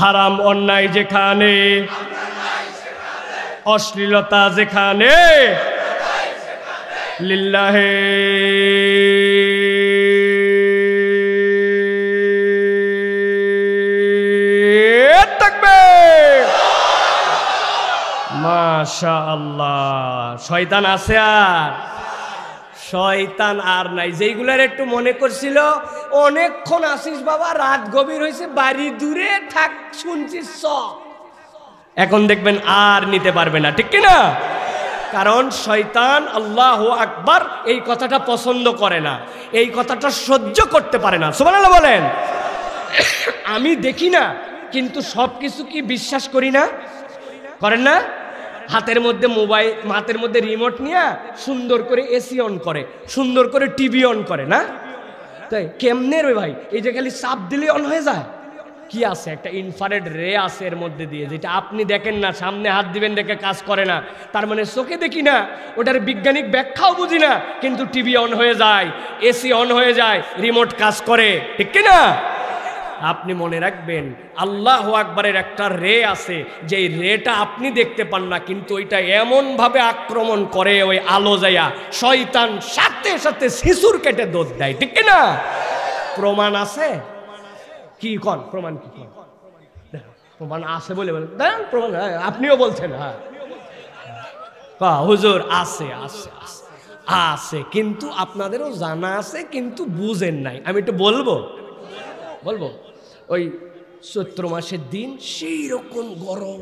হারাম অন্যায় যেখানে, অশ্লীলতা যেখানে, লিল্লাহে তাকবীর। মাশাআল্লাহ। শয়তান আছে আর? শয়তান আর নাই। যেইগুলার একটু মনে করছিল অনেকক্ষণ আসিস বাবা, রাত গভীর হয়েছে, বাড়ি দূরে থাক, শুনছিস সব, এখন দেখবেন আর নিতে পারবে না, ঠিক কিনা? কারণ শয়তান আল্লাহু আকবার এই কথাটা পছন্দ করে না, এই কথাটা সহ্য করতে পারে না। সুবহানাল্লাহ বলেন। আমি দেখি না, কিন্তু সব কিছু কি বিশ্বাস করি না? করেন না? হাতের মধ্যে মোবাইল, হাতের মধ্যে রিমোট নিয়ে সুন্দর করে এসি অন করে, সুন্দর করে টিভি অন করে না? তাই কেমনে রে ভাই? এই যে খালি চাপ দিলে অন হয়ে যায়। কি আছে? একটা ইনফ্রারেড রে আছে এর মধ্যে দিয়ে, যেটা আপনি দেখেন না, সামনে হাত দিবেন দেখে কাজ করে না। তার মানে চোখে দেখি না, ওটার বৈজ্ঞানিক ব্যাখ্যাও বুঝি না, কিন্তু টিভি অন হয়ে যায়, এসি অন হয়ে যায়, রিমোট কাজ করে, ঠিক কিনা? আপনি মনে রাখবেন আল্লাহু আকবারের একটা রে আছে, যে রেটা আপনি দেখতে পান না, কিন্তু ওইটা এমন ভাবে আক্রমণ করে ওই আলো যায়া, শয়তান সাথে সাথে শিশুর কেটে দৌড় দেয়, ঠিক কিনা? প্রমাণ আছে? কি কোন প্রমাণ? কি কোন প্রমাণ আছে বলে বলেন? প্রমাণ আপনিও বলছেন। হ্যাঁ, হুজুর আছে আছে আছে আছে, কিন্তু আপনাদেরও জানা আছে, কিন্তু বুঝেন নাই। আমি একটু বলবো ওই চৈত্র মাসের দিন সেই রকম গরম,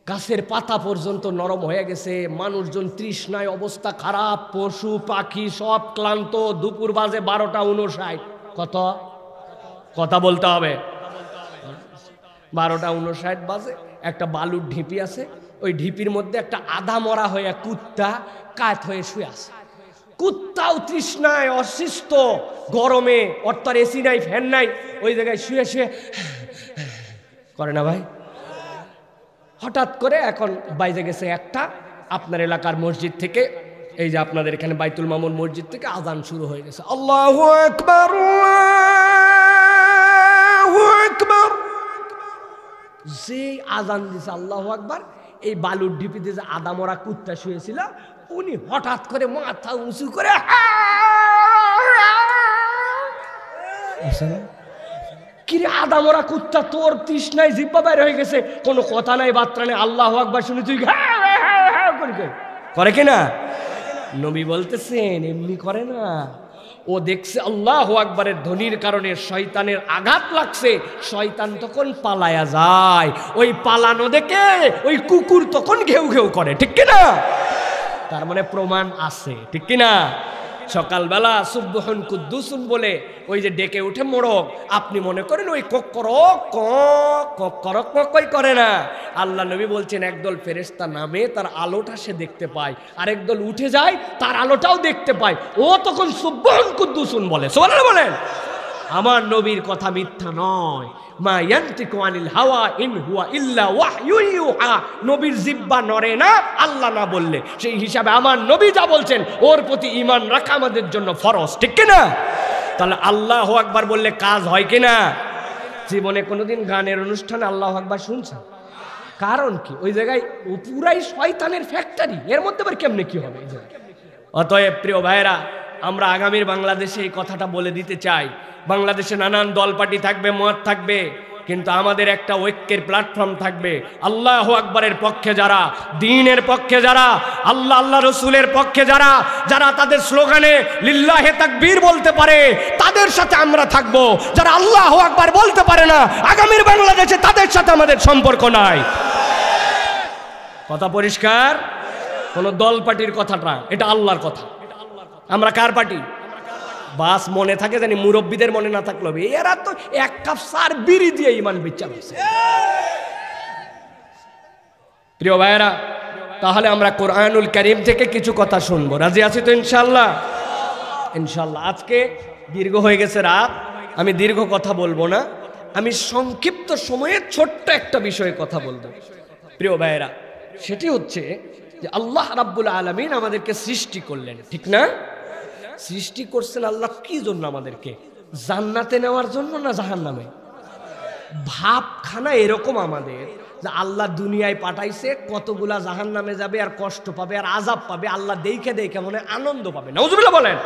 গাছের পাতা পর্যন্ত নরম হয়ে গেছে, মানুষজন তৃষ্ণায় অবস্থা খারাপ, পশু পাখি সব ক্লান্ত। দুপুর বাজে 12:59। কত কথা বলতে হবে? 12:59 বাজে। একটা বালুর ঢিপি আছে, ওই ঢিপির মধ্যে একটা আধা মরা হয়ে কুত্তা কাত হয়ে শুয়ে আছে। কুত্তাও তৃষ্ণায় অসুস্থ, গরমে, অর্থাৎ এসি নাই, ফ্যান নাই, ওই জায়গায় শুয়ে শুয়ে করে না ভাই। হঠাৎ করে এখন বাইজে গেছে একটা, আপনার এলাকার মসজিদ থেকে, এই যে আপনাদের এখানে বাইতুল মামুন মসজিদ থেকে আযান শুরু হয়ে গেছে। আল্লাহু আকবার, আল্লাহু আকবার। যে আযান দিছে আল্লাহু আকবার, এই বালুর ঢিপিতে যে আদা মরা কুত্তা শুয়েছিল, উনি হঠাৎ করে মাথা উঁচু করে কিরে আদা মরা কুত্তা, তোর তৃষ্ণায় জিব্বা বাইর হয়ে গেছে, কোনো কথা নাই বার্তা নেই, আল্লাহু আকবার শুনে তুই করে কিনা? নবী বলতেছেন এমনি করে না, ও দেখছে আল্লাহু আকবারের ধ্বনির কারণে শয়তানের আঘাত লাগছে, শয়তান তখন পালায়া যায়, ওই পালানো দেখে ওই কুকুর তখন ঘেউ ঘেউ করে, ঠিক কিনা? তার মানে প্রমাণ আছে, ঠিক কিনা? সকালবেলা সুবহুন কুদ্দুসুন বলে ওই যে ডেকে উঠে মোড়ক, আপনি মনে করেন ওই কক্করক কক্করক কই করে না। আল্লাহ নবী বলছেন একদল ফেরেশতা নামে, তার আলোটা সে দেখতে পায়, আরেক দল উঠে যায়, তার আলোটাও দেখতে পায়, ও তখন সুবহুন কুদ্দুসুন বলে। সুবহানাল্লাহ বলেন। আমার নবীর কথা মিথ্যা নয়। মা ইয়ান্তিকু আনিল হাওয়া ইন হুয়া ইল্লা ওয়াহয়ু ইউহা। নবীর জিহ্বা নড়ে না আল্লাহ না বললে। সেই হিসাবে আমার নবী যা বলছেন ওর প্রতি ঈমান রাখা আমাদের জন্য ফরজ, ঠিক কিনা? তাহলে আল্লাহু আকবার বললে কাজ হয় কিনা? জীবনে কোনোদিন গানের অনুষ্ঠানে আল্লাহু আকবার শুনছেন? কারণ কি? ওই জায়গায় পুরাই শয়তানের ফ্যাক্টরি, এর মধ্যে আবার কেমনে কি হবে? অতএব প্রিয় ভাইরা, আমরা আগামীর বাংলাদেশে এই কথাটা বলে দিতে চাই। বাংলাদেশে নানান দল পার্টি থাকবে, মত থাকবে, কিন্তু আমাদের একটা ঐক্যের প্ল্যাটফর্ম থাকবে। আল্লাহু আকবারের পক্ষে যারা, দ্বীনের পক্ষে যারা, আল্লাহ আল্লাহ রসুলের পক্ষে যারা, যারা তাদের স্লোগানে লিল্লাহে তাকবীর বলতে পারে, তাদের সাথে আমরা থাকবো। যারা আল্লাহু আকবার বলতে পারে না, আগামীর বাংলাদেশে তাদের সাথে আমাদের সম্পর্ক নাই। কথা পরিষ্কার? কোন দল পার্টির কথাটা, এটা আল্লাহর কথা। আমরা কার পার্টি? বাস মনে থাকে জানি, মুরব্বীদের মনে না থাকলো, এরা তো এক কাপ সার বিড়ি দিয়ে ইমান বিচার হচ্ছে। প্রিয় ভাইয়েরা, তাহলে আমরা কোরআনুল কারীম থেকে কিছু কথা শুনবো। রাজি আছি তো ইনশাআল্লাহ? ইনশাআল্লাহ। আজকে দীর্ঘ হয়ে গেছে রাত, আমি দীর্ঘ কথা বলবো না, আমি সংক্ষিপ্ত সময়ে ছোট্ট একটা বিষয়ে কথা বলবো। প্রিয় ভাইয়েরা, সেটি হচ্ছে যে আল্লাহ রাব্বুল আলামিন আমাদেরকে সৃষ্টি করলেন, ঠিক না? সৃষ্টি করছেন আল্লাহ কি জন্য? আমাদেরকে জান্নাতে নেওয়ার জন্য না জাহান্নামে? ভাবখানা এরকম আমাদের যে আল্লাহ দুনিয়ায় পাঠাইছে, কতগুলা জাহান্নামে যাবে আর কষ্ট পাবে আর আযাব পাবে, আল্লাহ দেখে দেখে মনে আনন্দ পাবে। নাউজুবিল্লাহ বলেন।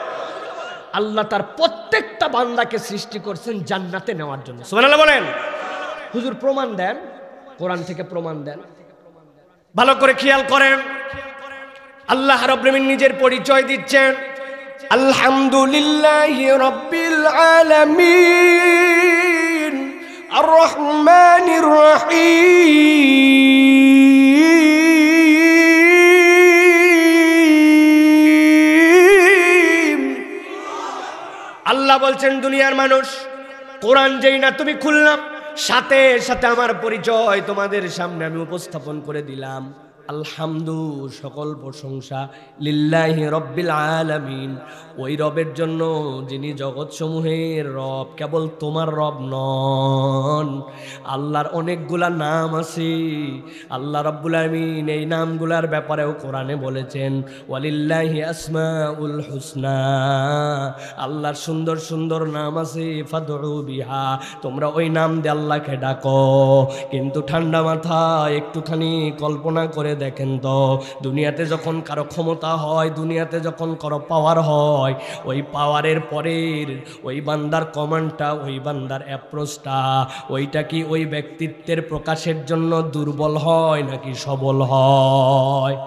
আল্লাহ তার প্রত্যেকটা বান্দাকে সৃষ্টি করছেন জান্নাতে নেওয়ার জন্য। সুবহানাল্লাহ বলেন। হুজুর প্রমাণ দেন, কোরআন থেকে প্রমাণ দেন। ভালো করে খেয়াল করেন, আল্লাহ রাব্বুল আলামিন নিজের পরিচয় দিচ্ছেন, আলহামদুলিল্লাহি রাব্বিল আলামিন আর রহমানির রহিম। আল্লাহ বলছেন দুনিয়ার মানুষ, কোরআন যেই না তুমি খুললাম, সাথে সাথে আমার পরিচয় তোমাদের সামনে আমি উপস্থাপন করে দিলাম। আলহামদু, সকল প্রশংসা, লিল্লাহি রব্বিল আলামিন, ওই রবের জন্য যিনি জগৎসমূহের রব, কেবল তোমার রব নন। আল্লাহর অনেকগুলা নাম আছে। আল্লাহ রাব্বুল আলামিন এই নামগুলার ব্যাপারেও কোরআনে বলেছেন, ওয়ালিল্লাহি আসমাউল হুসনা, আল্লাহর সুন্দর সুন্দর নাম আছে, ফাদউ বিহা, তোমরা ওই নাম দিয়ে আল্লাহকে ডাকো। কিন্তু ঠান্ডা মাথা একটুখানি কল্পনা করে দেখেন তো, দুনিয়াতে যখন কারো ক্ষমতা হয়, দুনিয়াতে যখন কারো পাওয়ার হয়, ওই পাওয়ারের পরের ওই বান্দার কমান্ডটা, ওই বান্দার অ্যাপ্রোচটা, ওইটা কি ওই ব্যক্তিত্বের প্রকাশের জন্য দুর্বল হয় নাকি সবল হয়?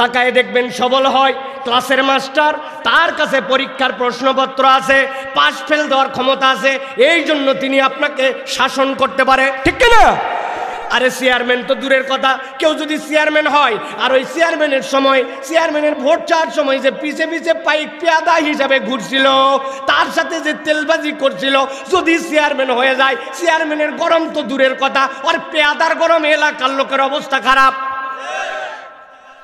তাকায় দেখবেন সবল হয়। ক্লাসের মাস্টার, তার কাছে পরীক্ষার প্রশ্নপত্র আছে, পাস ফেল দেওয়ার ক্ষমতা আছে, এই জন্য তিনি আপনাকে শাসন করতে পারে, ঠিক না? আরে চেয়ারম্যান তো দূরের কথা, কেউ যদি চেয়ারম্যান হয় আর ওই চেয়ারম্যানের সময়, চেয়ারম্যানের ভোট চাওয়ার সময় যে পিছে পিছে পাইক পেয়াদা হিসাবে ঘুরছিল, তার সাথে যে তেলবাজি করছিল, যদি চেয়ারম্যান হয়ে যায়, চেয়ারম্যানের গরম তো দূরের কথা, আর পেয়াদার গরম এলাকার লোকের অবস্থা খারাপ।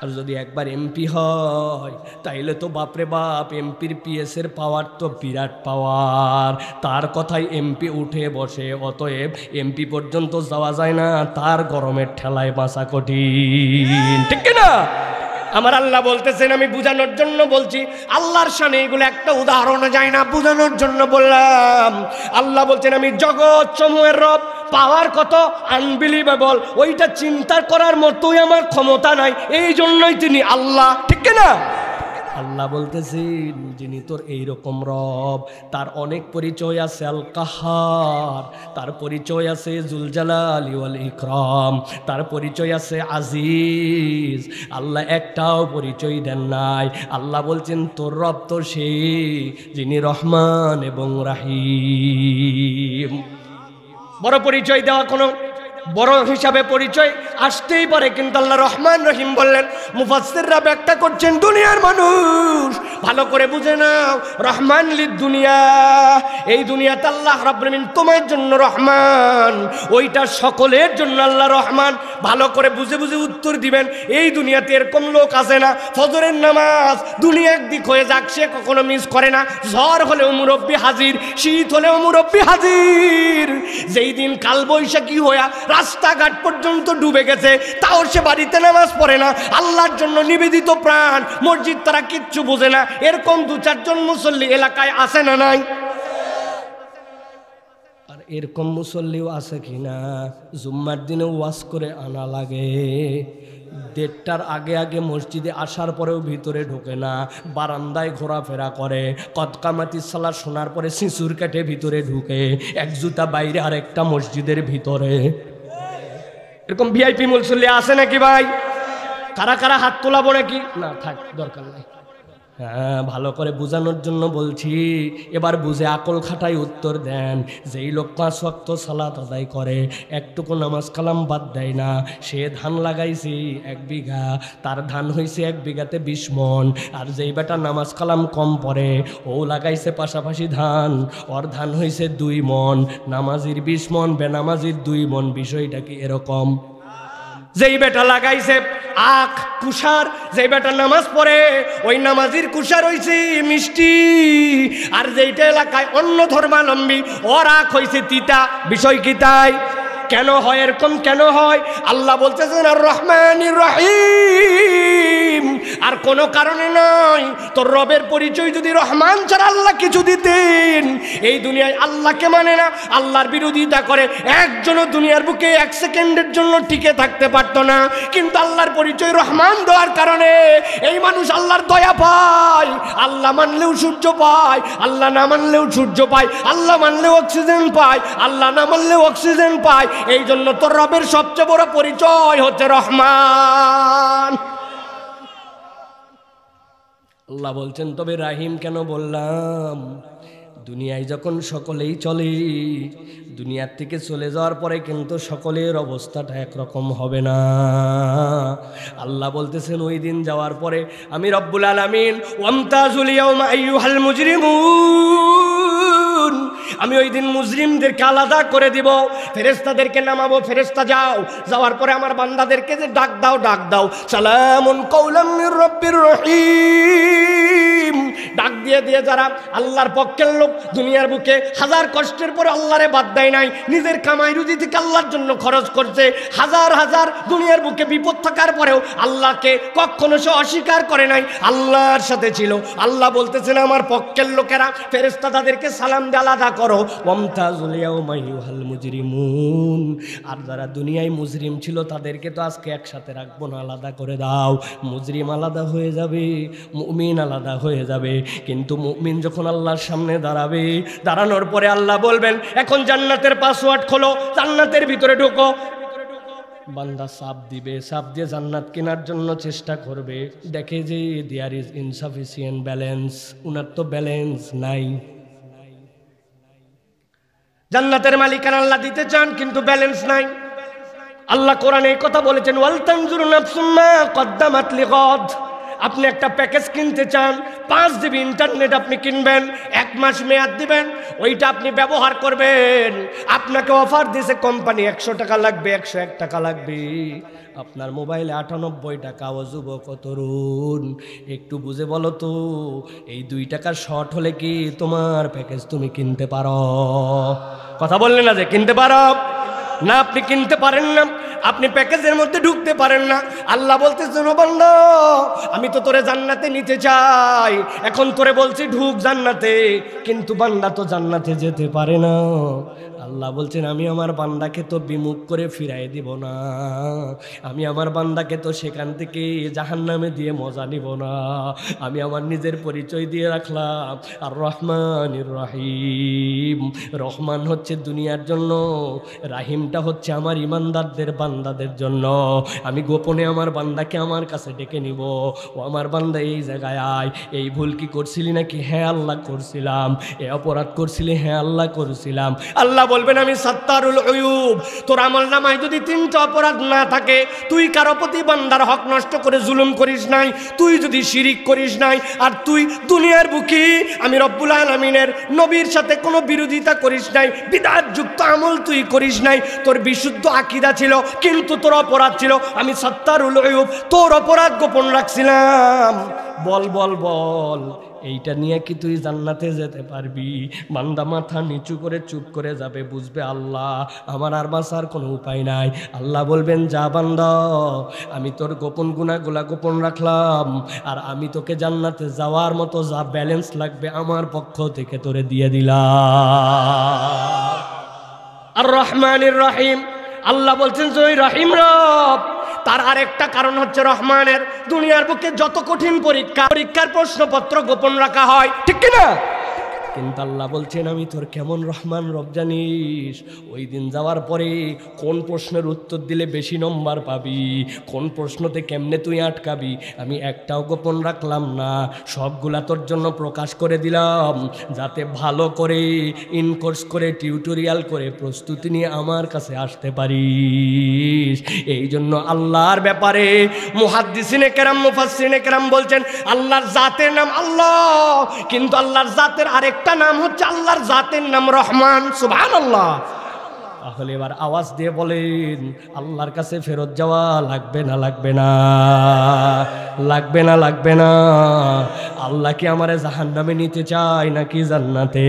আর যদি একবার এমপি হয় তাইলে তো বাপরে বাপ, এমপির পিএসের পাওয়ার তো বিরাট পাওয়ার, তার কথাই এমপি উঠে বসে, অতএব এমপি পর্যন্ত যাওয়া যায় না, তার গরমের ঠেলায় বাঁচা কঠিন, ঠিক না? আমার আল্লাহ বলতেছেন, আমি বুঝানোর জন্য বলছি, আল্লাহর শানে এগুলো একটা উদাহরণ যায় না, বুঝানোর জন্য বললাম। আল্লাহ বলছেন আমি জগৎ সমূহের রব, পাওয়ার কত আনবিলিভেবল, ওইটা চিন্তা করার মতোই আমার ক্ষমতা নাই, এই জন্যই তিনি আল্লাহ, ঠিক না? আল্লাহ বলতেছেন যিনি তোর এইরকম রব, তার অনেক পরিচয় আছে, আল কাহার, তার পরিচয় আছে জুল জালালি ওয়াল ইকরাম, তার পরিচয় আছে আজিজ। আল্লাহ একটাও পরিচয় দেন নাই। আল্লাহ বলছেন তোর রব তো সেই যিনি রহমান এবং রাহিম। বড় পরিচয় দেওয়া কোনো বড় হিসাবে পরিচয় আসতেই পারে, কিন্তু আল্লাহ রহমান রহিম বললেন। মুফাসসিররা ব্যাখ্যা করছেন, দুনিয়ার মানুষ ভালো করে বুঝে নাও, রহমান লিদ দুনিয়া, এই দুনিয়াতে আল্লাহ রাব্বুল আলামিন তোমার জন্য রহমান, ওইটা সকলের জন্য আল্লাহ রহমান। ভালো করে বুঝে বুঝে উত্তর দিবেন। এই দুনিয়াতে এরকম লোক আছে না, ফজরের নামাজ দুনিয়া একদিক হয়ে যাক, সে কখনো মিস করে না, ঝড় হলেও মুরব্বি হাজির, শীত হলেও মুরব্বি হাজির, যেই দিন কালবৈশাখী হইয়া রাস্তাঘাট পর্যন্ত ডুবে গেছে, তাও সে বাড়িতে নামাজ পড়ে না, আল্লাহর জন্য নিবেদিত প্রাণ, মসজিদ তারা কিচ্ছু বোঝে না, এরকম দু চারজন মুসল্লি এলাকায় আছে না নাই? আর এরকম মুসল্লিও আছে কিনা জুম্মার দিনে ওয়াজ করে আনা লাগে, 1:30টার আগে আগে মসজিদে আসার পরেও ভিতরে ঢোকে না, বারান্দায় ঘোরাফেরা করে, কদকামাতি সালাত শোনার পরে সিঁচুর কেটে ভিতরে ঢুকে, এক জুতা বাইরে আর একটা মসজিদের ভিতরে। এরকম ভিআইপি মুসল্লি আছে নাকি ভাই? কারা কারা হাত তোলাবো নাকি? না থাক, দরকার নাই। হ্যাঁ, ভালো করে বোঝানোর জন্য বলছি, এবার বুঝে আকল খাটাই উত্তর দেন। যেই লোক 5 ওয়াক্ত সালাত আদায় করে, একটুকু নামাজ কালাম বাদ দেয় না, সে ধান লাগাইছে 1 বিঘা, তার ধান হয়েছে 1 বিঘাতে 20 মণ। আর যেই বেটা নামাজ কালাম কম পড়ে, ও লাগাইছে পাশাপাশি ধান, ওর ধান হয়েছে 2 মণ, নামাজির 20 মণ, বেনামাজির 2 মণ। বিষয়টা কি এরকম? যেই বেটা লাগাইছে আখ কুষার, যেই বেটা নামাজ পড়ে, ওই নামাজির কুষার হইছে মিষ্টি, আর যেইটা এলাকায় অন্য ধর্মাবলম্বী, ওর আখ হইছে তিতা। বিষয় কি তাই? কেন হয় এরকম? কেন হয়? আল্লাহ বলতেছেন আর রহমানির রহিম, আর কোনো কারণে নয়। তোর রবের পরিচয় যদি রহমান ছাড়া আল্লাহ কিছু দিতেন, এই দুনিয়ায় আল্লাহকে মানে না, আল্লাহর বিরোধিতা করে, একজনও দুনিয়ার বুকে 1 সেকেন্ডের জন্য টিকে থাকতে পারতো না। কিন্তু আল্লাহর পরিচয় রহমান দেওয়ার কারণে এই মানুষ আল্লাহর দয়া পায়। আল্লাহ মানলেও সূর্য পায়, আল্লাহ না মানলেও সূর্য পায়, আল্লাহ মানলেও অক্সিজেন পায়, আল্লাহ না মানলেও অক্সিজেন পায়। এই জন্য তোর রবের সবচেয়ে বড় পরিচয় হচ্ছে রহমান। আল্লাহ বলছেন তবে রাহিম কেন বললাম? দুনিয়ায় যখন সকলেই চলে, দুনিয়ার থেকে চলে যাওয়ার পরে কিন্তু সকলের অবস্থাটা একরকম হবে না। আল্লাহ বলতেছেন ওই দিন যাওয়ার পরে আমি রব্বুল আলামিন ওয়ামতাজুল ইয়াউমা আইয়ুহাল মুজরিমুন, আমি ওই দিন মুজরিমদেরকে আলাদা করে দিব, ফেরেশতাদেরকে নামাবো, ফেরেশতা যাও, যাওয়ার পরে আমার বান্দাদেরকে যে ডাক দাও, ডাক দাও, সালামুন কাওলাম মির রাব্বির রহিম, ডাক দিয়ে দিয়ে যারা আল্লাহর পক্ষের লোক, দুনিয়ার বুকে হাজার কষ্টের পরে আল্লাহরে বাদ দেয় নাই, নিজের কামাই রুজি থেকে আল্লাহর জন্য খরচ করছে, হাজার হাজার দুনিয়ার বুকে বিপদ থাকার পরেও আল্লাহকে কখনো সে অস্বীকার করে নাই, আল্লাহর সাথে ছিল। আল্লাহ বলতেছেন আমার পক্ষের লোকেরা, ফেরেশতা তাদেরকে সালাম দিয়ে আলাদা করো, ওয়ামতাজুল ইয়াউমা আইয়ুহাল মুজরিমুন। আর যারা দুনিয়ায় মুজরিম ছিল তাদেরকে তো আজকে একসাথে রাখবো না, আলাদা করে দাও। মুজরিম আলাদা হয়ে যাবে, মুমিন আলাদা হয়ে যাবে। কিন্তু মুমিন যখন আল্লাহর সামনে দাঁড়াবে, দাঁড়ানোর পরে আল্লাহ বলবেন এখন জান্নাতের পাসওয়ার্ড খোলো, জান্নাতের ভিতরে ঢোকো। বান্দা সাপ দিবে, সাপ দিয়ে জান্নাত কেনার জন্য চেষ্টা করবে, দেখে যে দেয়ার ইজ ইনসাফিসিয়েন্ট ব্যালেন্স, উনার তো ব্যালেন্স নাই। জান্নাতের মালিকানা আল্লাহ দিতে চান কিন্তু ব্যালেন্স নাই। আল্লাহ কোরআনে এই কথা বলেছেন, ওয়াল তানজুরু নাফসুম মা কদ্দামাত লিগাদ। আপনি একটা প্যাকেজ কিনতে চান, 5 GB ইন্টারনেট আপনি কিনবেন, 1 মাস মেয়াদ দিবেন, ওইটা আপনি ব্যবহার করবেন। আপনাকে অফার দিয়েছে কোম্পানি 100 টাকা লাগবে, 101 টাকা লাগবে, আপনার মোবাইলে 98 টাকা। ও যুবক তরুণ, একটু বুঝে বলো তো, এই 2 টাকার শর্ট হলে কি তোমার প্যাকেজ তুমি কিনতে পারো? কথা বললেন না যে কিনতে পারো না, আপনি কিনতে পারেন না, আপনি প্যাকেজের মধ্যে ঢুকতে পারেন না। আল্লাহ বলতেছেন ও বান্দা, আমি তো তোরে জান্নাতে নিতে চাই, এখন তোরে বলছি ঢুক জান্নাতে, কিন্তু বান্দা তো জান্নাতে যেতে পারে না। আল্লাহ বলছেন আমি আমার বান্দাকে তো বিমুখ করে ফিরাই দিব না, আমি আমার বান্দাকে তো সেখান থেকে জাহান্নামে দিয়ে মজা নিব না। আমি আমার নিজের পরিচয় দিয়ে রাখলাম আর রহমানির রহিম। রহমান হচ্ছে দুনিয়ার জন্য, রাহিমটা হচ্ছে আমার ইমানদারদের বান্দাদের জন্য। আমি গোপনে আমার বান্দাকে আমার কাছে ডেকে নিব, ও আমার বান্দা এই জায়গায় আয়, এই ভুল কি করছিলি নাকি? হ্যাঁ আল্লাহ করছিলাম। এই অপরাধ করছিলি? হ্যাঁ আল্লাহ করছিলাম। আল্লাহ বলবেন আমি সাত্তারুল উয়ুব। তোর আমলনামায় যদি 3টা অপরাধ না থাকে, তুই কারো প্রতি বান্দার হক নষ্ট করে জুলুম করিস নাই, তুই যদি শিরিক করিস নাই, আর তুই দুনিয়ার বুকে আমি রব্বুল আলামিনের নবীর সাথে কোনো বিরোধিতা করিস নাই, বিদআত যুক্ত আমল তুই করিস নাই, তোর বিশুদ্ধ আকীদা ছিল, কিন্তু তোর অপরাধ ছিল, আমি সাত্তারুল উয়ুব, তোর অপরাধ গোপন রাখছিলাম। বল বল বল, এইটা নিয়ে কি তুই জান্নাতে যেতে পারবি? বান্দা মাথা নিচু করে চুপ করে যাবে, বুঝবে আল্লাহ আমার আর বাঁচার কোনো উপায় নাই। আল্লাহ বলবেন যা বান্দা, আমি তোর গোপন গুনাহগুলা গোপন রাখলাম, আর আমি তোকে জান্নাতে যাওয়ার মতো যা ব্যালেন্স লাগবে আমার পক্ষ থেকে তোরে দিয়ে দিলাম। আর রহমানির রহিম, আল্লাহ বলছেন যে ওই রহিম রব, তার আরেকটা কারণ হচ্ছে রহমানের দুনিয়ার বুকে যত কঠিন পরীক্ষার প্রশ্নপত্র গোপন রাখা হয়, ঠিক কিনা? কিন্তু আল্লাহ বলছেন আমি তোর কেমন রহমান রব জানিস? ওই দিন যাওয়ার পরে কোন প্রশ্নের উত্তর দিলে বেশি নম্বর পাবি, কোন প্রশ্নতে কেমনে তুই আটকাবি, আমি একটাও গোপন রাখলাম না, সবগুলা তোর জন্য প্রকাশ করে দিলাম, যাতে ভালো করে ইনকোর্স করে টিউটোরিয়াল করে প্রস্তুতি নিয়ে আমার কাছে আসতে পারিস। এই জন্য আল্লাহর ব্যাপারে মুহাদ্দিসিনে কেরাম মুফাসসিরিনে কেরাম বলছেন আল্লাহর জাতের নাম আল্লাহ, কিন্তু আল্লাহর জাতের আরেকটা নাম হচ্ছে আল্লাহর জাতের নাম রহমান। সুবহানাল্লাহ। তাহলে এবার আওয়াজ দিয়ে বলেন আল্লাহর কাছে ফেরত যাওয়া লাগবে না লাগবে না? লাগবে না লাগবে না? আল্লাহ কি আমারে জাহান্নামে নিতে চায় নাকি জান্নাতে?